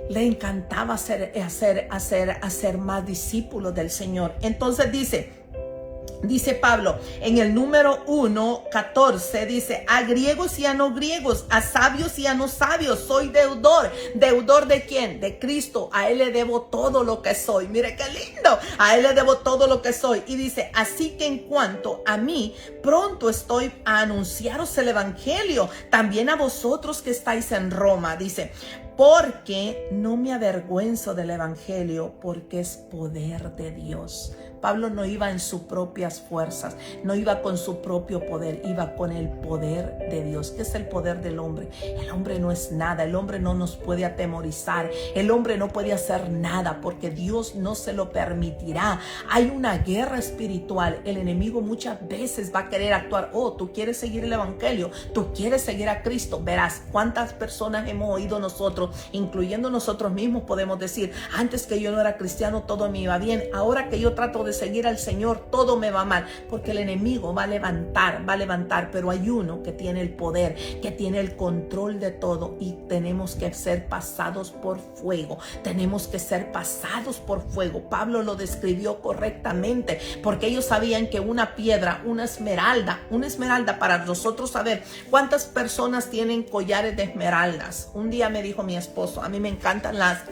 le encantaba hacer más discípulos del Señor. Entonces dice Pablo en el número 1:14, dice, a griegos y a no griegos, a sabios y a no sabios, soy deudor. ¿Deudor de quién? De Cristo. A él le debo todo lo que soy. Mire qué lindo. A él le debo todo lo que soy. Y dice, así que en cuanto a mí, pronto estoy a anunciaros el evangelio, también a vosotros que estáis en Roma. Dice, porque no me avergüenzo del evangelio, porque es poder de Dios. Pablo no iba en sus propias fuerzas, no iba con su propio poder, iba con el poder de Dios. ¿Qué es el poder del hombre? El hombre no es nada, el hombre no nos puede atemorizar, el hombre no puede hacer nada porque Dios no se lo permitirá. Hay una guerra espiritual, el enemigo muchas veces va a querer actuar. Oh, tú quieres seguir el evangelio, tú quieres seguir a Cristo. Verás cuántas personas hemos oído nosotros, incluyendo nosotros mismos, podemos decir, antes que yo no era cristiano todo me iba bien, ahora que yo trato de seguir al Señor todo me va mal, porque el enemigo va a levantar, pero hay uno que tiene el poder, que tiene el control de todo, y tenemos que ser pasados por fuego, tenemos que ser pasados por fuego. Pablo lo describió correctamente, porque ellos sabían que una piedra, una esmeralda, para nosotros saber cuántas personas tienen collares de esmeraldas. Un día me dijo mi esposo, a mí me encantan las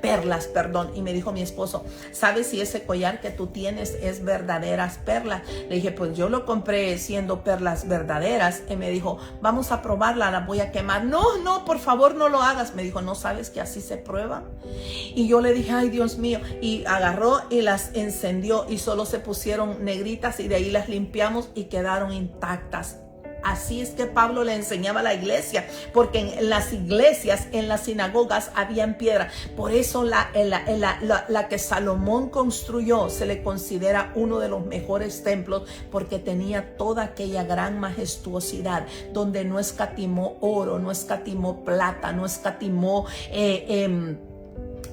perlas, y me dijo mi esposo, ¿sabes si ese collar que tú tienes es verdaderas perlas? Le dije, pues yo lo compré siendo perlas verdaderas. Y me dijo, vamos a probarla, la voy a quemar. No, por favor no lo hagas. Me dijo, ¿no sabes que así se prueba? Y yo le dije, ay Dios mío, y agarró y las encendió y solo se pusieron negritas, y de ahí las limpiamos y quedaron intactas. Así es que Pablo le enseñaba a la iglesia, porque en las iglesias, en las sinagogas habían piedra. Por eso la que Salomón construyó se le considera uno de los mejores templos, porque tenía toda aquella gran majestuosidad, donde no escatimó oro, no escatimó plata, no escatimó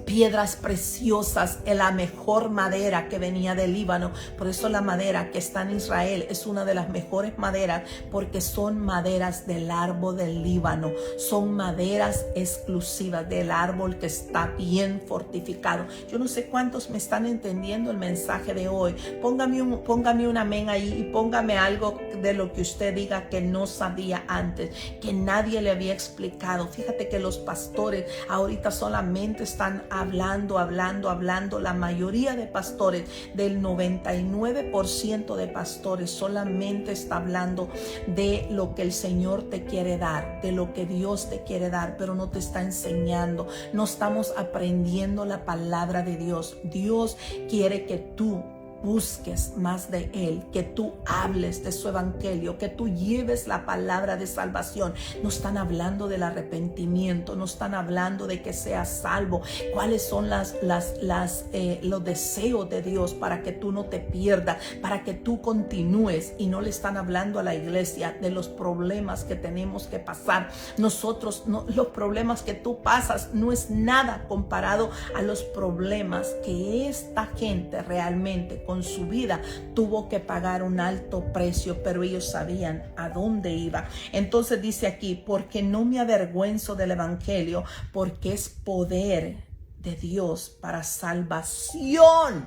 piedras preciosas, la mejor madera que venía del Líbano. Por eso la madera que está en Israel es una de las mejores maderas, porque son maderas del árbol del Líbano, son maderas exclusivas del árbol que está bien fortificado. Yo no sé cuántos me están entendiendo el mensaje de hoy. Póngame un amén ahí y póngame algo de lo que usted diga que no sabía antes, que nadie le había explicado. Fíjate que los pastores ahorita solamente están hablando. La mayoría de pastores, del 99% de pastores, solamente está hablando de lo que el Señor te quiere dar, de lo que Dios te quiere dar, pero no te está enseñando. No estamos aprendiendo la palabra de Dios. Dios quiere que tú busques más de Él, que tú hables de su evangelio, que tú lleves la palabra de salvación. No están hablando del arrepentimiento, no están hablando de que seas salvo. ¿Cuáles son los deseos de Dios para que tú no te pierdas, para que tú continúes? Y no le están hablando a la iglesia de los problemas que tenemos que pasar. Nosotros, los problemas que tú pasas no es nada comparado a los problemas que esta gente realmente con su vida tuvo que pagar un alto precio, pero ellos sabían a dónde iba. Entonces dice aquí, porque no me avergüenzo del evangelio, porque es poder de Dios para salvación.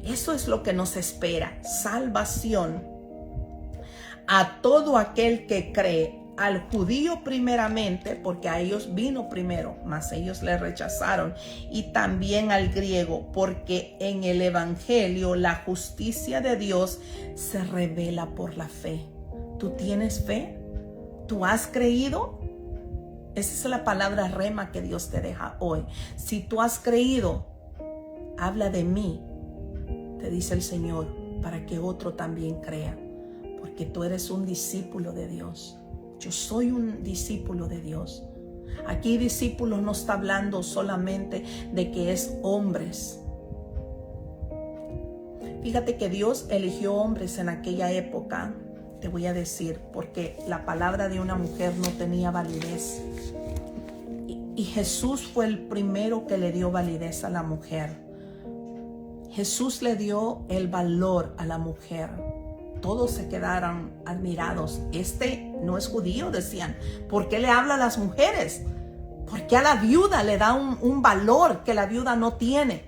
Eso es lo que nos espera, salvación a todo aquel que cree, al judío primeramente, porque a ellos vino primero, mas ellos le rechazaron, y también al griego, porque en el evangelio la justicia de Dios se revela por la fe. ¿Tú tienes fe? ¿Tú has creído? Esa es la palabra rema que Dios te deja hoy. Si tú has creído, habla de mí, te dice el Señor, para que otro también crea, porque tú eres un discípulo de Dios. Yo soy un discípulo de Dios. Aquí discípulo no está hablando solamente de que es hombres. Fíjate que Dios eligió hombres en aquella época, te voy a decir, porque la palabra de una mujer no tenía validez. Y Jesús fue el primero que le dio validez a la mujer. Jesús le dio el valor a la mujer. Todos se quedaron admirados. Este no es judío, decían. ¿Por qué le habla a las mujeres? ¿Por qué a la viuda le da un valor que la viuda no tiene?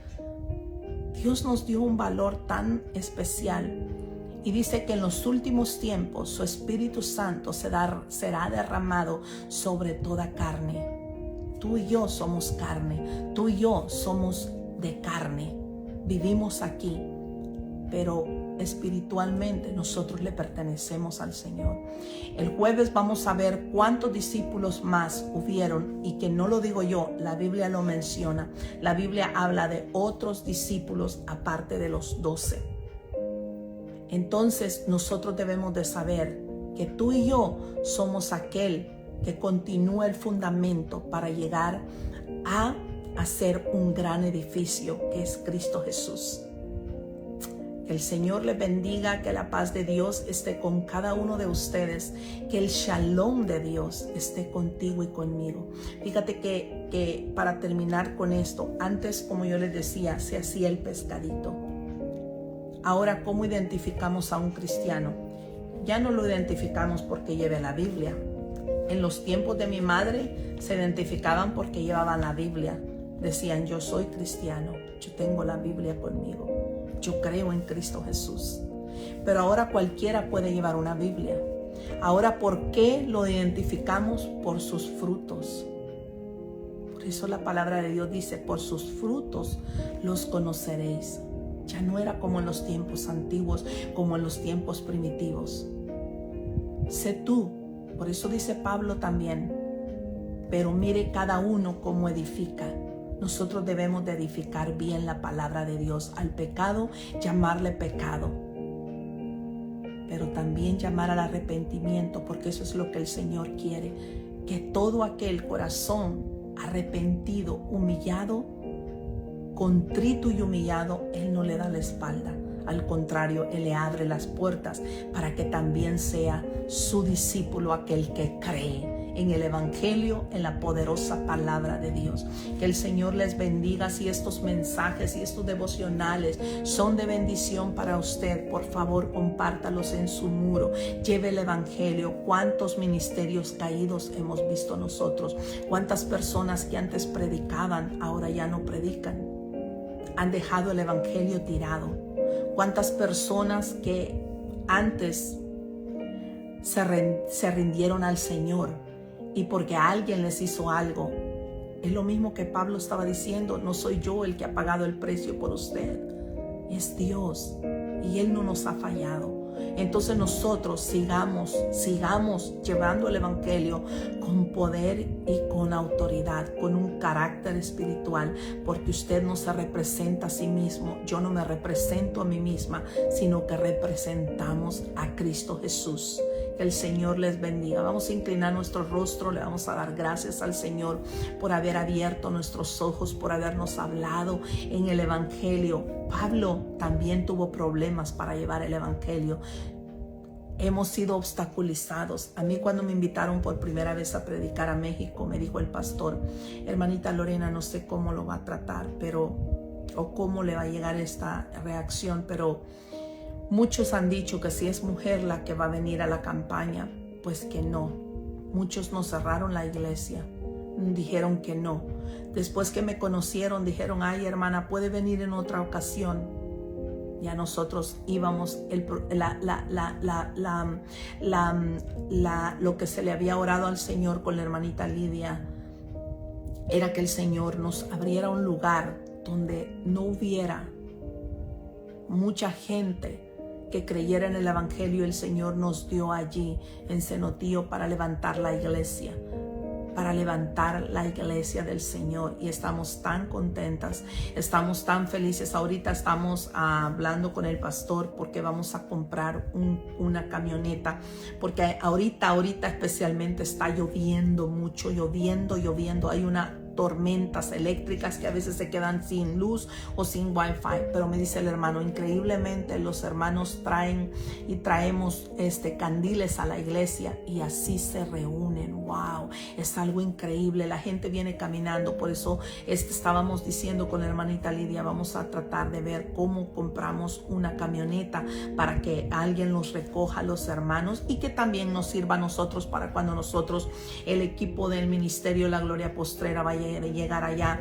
Dios nos dio un valor tan especial. Y dice que en los últimos tiempos su Espíritu Santo será derramado sobre toda carne. Tú y yo somos carne. Tú y yo somos de carne. Vivimos aquí, pero espiritualmente nosotros le pertenecemos al Señor. El jueves vamos a ver cuántos discípulos más hubieron, y que no lo digo yo, la Biblia lo menciona. La Biblia habla de otros discípulos aparte de los 12. Entonces nosotros debemos de saber que tú y yo somos aquel que continúa el fundamento para llegar a hacer un gran edificio que es Cristo Jesús. Que el Señor les bendiga, que la paz de Dios esté con cada uno de ustedes, que el shalom de Dios esté contigo y conmigo. Fíjate que para terminar con esto, antes, como yo les decía, se hacía el pescadito. Ahora, ¿cómo identificamos a un cristiano? Ya no lo identificamos porque lleve la Biblia. En los tiempos de mi madre se identificaban porque llevaban la Biblia. Decían, yo soy cristiano, yo tengo la Biblia conmigo. Yo creo en Cristo Jesús. Pero ahora cualquiera puede llevar una Biblia. Ahora, ¿por qué lo identificamos? Por sus frutos. Por eso la palabra de Dios dice, por sus frutos los conoceréis. Ya no era como en los tiempos antiguos, como en los tiempos primitivos. Sé tú. Por eso dice Pablo también, pero mire cada uno cómo edifica. Nosotros debemos de edificar bien la palabra de Dios. Al pecado, llamarle pecado. Pero también llamar al arrepentimiento, porque eso es lo que el Señor quiere. Que todo aquel corazón arrepentido, humillado, contrito y humillado, Él no le da la espalda. Al contrario, Él le abre las puertas para que también sea su discípulo aquel que cree en el Evangelio, en la poderosa palabra de Dios. Que el Señor les bendiga. Si estos mensajes y estos devocionales son de bendición para usted, por favor compártalos en su muro. Lleve el Evangelio. ¿Cuántos ministerios caídos hemos visto nosotros? ¿Cuántas personas que antes predicaban ahora ya no predican? Han dejado el Evangelio tirado. ¿Cuántas personas que antes se rindieron al Señor y porque alguien les hizo algo? Es lo mismo que Pablo estaba diciendo: no soy yo el que ha pagado el precio por usted, es Dios, y Él no nos ha fallado. Entonces nosotros sigamos llevando el Evangelio con poder y con autoridad, con un carácter espiritual, porque usted no se representa a sí mismo, yo no me represento a mí misma, sino que representamos a Cristo Jesús. Que el Señor les bendiga. Vamos a inclinar nuestro rostro, le vamos a dar gracias al Señor por haber abierto nuestros ojos, por habernos hablado en el Evangelio. Pablo también tuvo problemas para llevar el Evangelio. Hemos sido obstaculizados. A mí, cuando me invitaron por primera vez a predicar a México, me dijo el pastor: hermanita Lorena, no sé cómo lo va a tratar, o cómo le va a llegar esta reacción, pero muchos han dicho que si es mujer la que va a venir a la campaña, pues que no. Muchos nos cerraron la iglesia, dijeron que no. Después que me conocieron, dijeron: ay, hermana, puede venir en otra ocasión. Ya nosotros íbamos, lo que se le había orado al Señor con la hermanita Lidia era que el Señor nos abriera un lugar donde no hubiera mucha gente que creyera en el Evangelio. El Señor nos dio allí en Cenotío para levantar la iglesia, del Señor, y estamos tan contentas, estamos tan felices. Ahorita estamos hablando con el pastor porque vamos a comprar una camioneta, porque ahorita especialmente está lloviendo mucho, lloviendo, hay una tormentas eléctricas que a veces se quedan sin luz o sin wifi. Pero me dice el hermano, increíblemente los hermanos traemos candiles a la iglesia y así se reúnen. Wow, es algo increíble, la gente viene caminando. Por eso estábamos diciendo con la hermanita Lidia, vamos a tratar de ver cómo compramos una camioneta para que alguien los recoja a los hermanos y que también nos sirva a nosotros para cuando nosotros, el equipo del Ministerio La Gloria Postrera, vaya a llegar allá.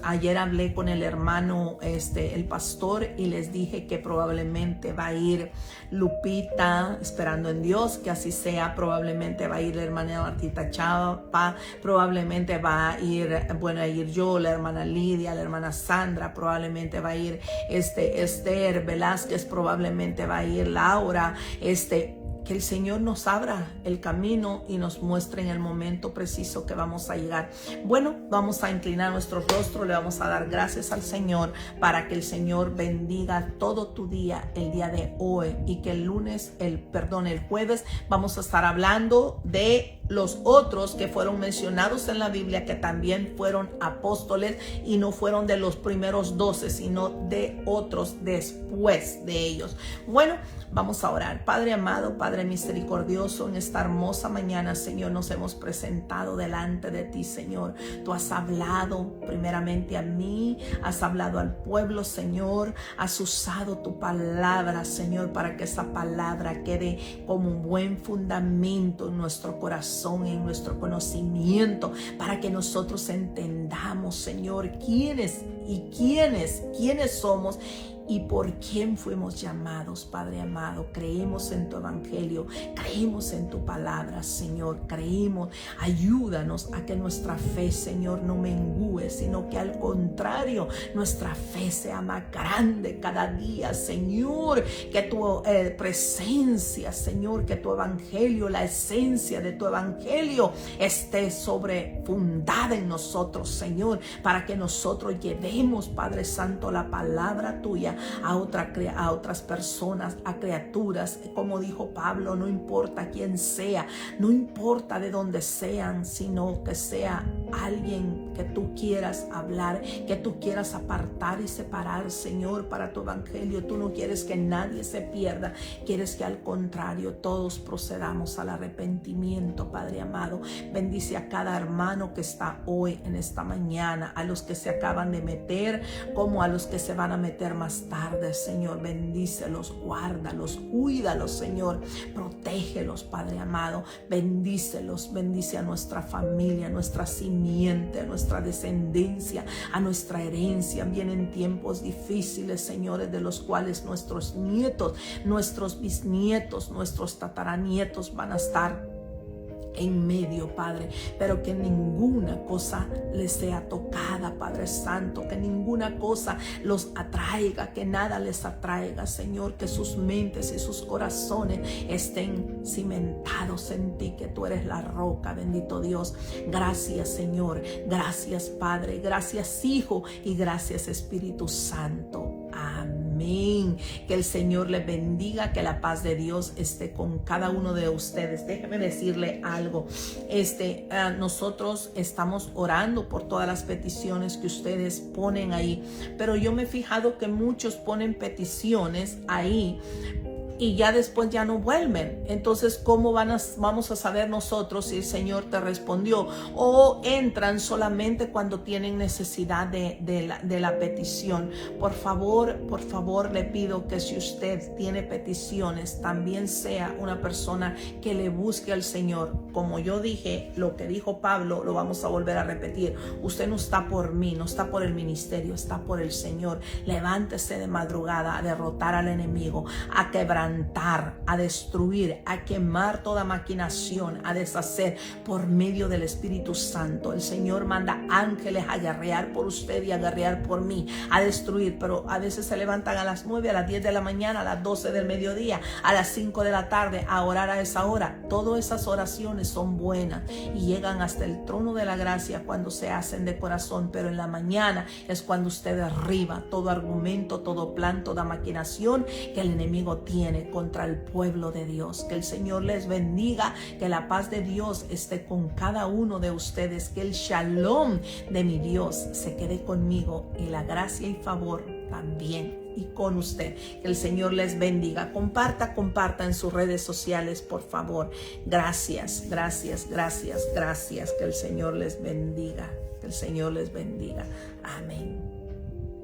Ayer hablé con el hermano, el pastor, y les dije que probablemente va a ir Lupita, esperando en Dios que así sea. Probablemente va a ir la hermana Martita Chapa, probablemente va a ir yo, la hermana Lidia, la hermana Sandra, probablemente va a ir Esther Velázquez, probablemente va a ir Laura, que el Señor nos abra el camino y nos muestre en el momento preciso que vamos a llegar. Bueno, vamos a inclinar nuestro rostro, le vamos a dar gracias al Señor para que el Señor bendiga todo tu día, el día de hoy, y que el jueves vamos a estar hablando de los otros que fueron mencionados en la Biblia, que también fueron apóstoles y no fueron de los primeros 12, sino de otros después de ellos. Bueno, vamos a orar. Padre amado, Padre misericordioso, en esta hermosa mañana, Señor, nos hemos presentado delante de ti, Señor. Tú has hablado primeramente a mí, has hablado al pueblo, Señor. Has usado tu palabra, Señor, para que esa palabra quede como un buen fundamento en nuestro corazón, en nuestro conocimiento, para que nosotros entendamos, Señor, quiénes somos y por quién fuimos llamados. Padre amado, creemos en tu evangelio, creemos en tu palabra, Señor, creemos. Ayúdanos a que nuestra fe, Señor, no mengüe, sino que al contrario, nuestra fe sea más grande cada día, Señor. Que tu presencia, Señor, que tu evangelio, la esencia de tu evangelio esté fundada en nosotros, Señor, para que nosotros llevemos, Padre Santo, la palabra tuya a otras personas, a criaturas. Como dijo Pablo, no importa quién sea, no importa de dónde sean, sino que sea alguien que tú quieras hablar, que tú quieras apartar y separar, Señor, para tu evangelio. Tú no quieres que nadie se pierda, quieres que al contrario todos procedamos al arrepentimiento, Padre amado. Bendice a cada hermano que está hoy en esta mañana, a los que se acaban de meter como a los que se van a meter más tarde, Señor. Bendícelos, guárdalos, cuídalos, Señor, protégelos, Padre amado. Bendícelos, bendice a nuestra familia, a nuestra simiente, a nuestra descendencia, a nuestra herencia. Vienen tiempos difíciles, señores, de los cuales nuestros nietos, nuestros bisnietos, nuestros tataranietos van a estar en medio, Padre, pero que ninguna cosa les sea tocada, Padre Santo, que ninguna cosa los atraiga, que nada les atraiga, Señor, que sus mentes y sus corazones estén cimentados en ti, que tú eres la roca, bendito Dios. Gracias, Señor, gracias, Padre, gracias, Hijo, y gracias, Espíritu Santo. Amén. Que el Señor les bendiga, que la paz de Dios esté con cada uno de ustedes. Déjeme decirle algo. Nosotros estamos orando por todas las peticiones que ustedes ponen ahí, pero yo me he fijado que muchos ponen peticiones ahí y ya después ya no vuelven. Entonces, ¿cómo vamos a saber nosotros si el Señor te respondió? O entran solamente cuando tienen necesidad de la petición. Por favor, le pido que si usted tiene peticiones, también sea una persona que le busque al Señor. Como yo dije, lo que dijo Pablo, lo vamos a volver a repetir. Usted no está por mí, no está por el ministerio, está por el Señor. Levántese de madrugada a derrotar al enemigo, a quebrantar, a destruir, a quemar toda maquinación, a deshacer por medio del Espíritu Santo. El Señor manda ángeles a guerrear por usted y a guerrear por mí, a destruir, pero a veces se levantan a las 9, a las 10 de la mañana, a las 12 del mediodía, a las 5 de la tarde a orar a esa hora. Todas esas oraciones son buenas y llegan hasta el trono de la gracia cuando se hacen de corazón, pero en la mañana es cuando usted derriba todo argumento, todo plan, toda maquinación que el enemigo tiene contra el pueblo de Dios. Que el Señor les bendiga, que la paz de Dios esté con cada uno de ustedes, que el shalom de mi Dios se quede conmigo y la gracia y favor también y con usted. Que el Señor les bendiga. Comparta en sus redes sociales, por favor. Gracias. Que el Señor les bendiga. Que el Señor les bendiga. Amén.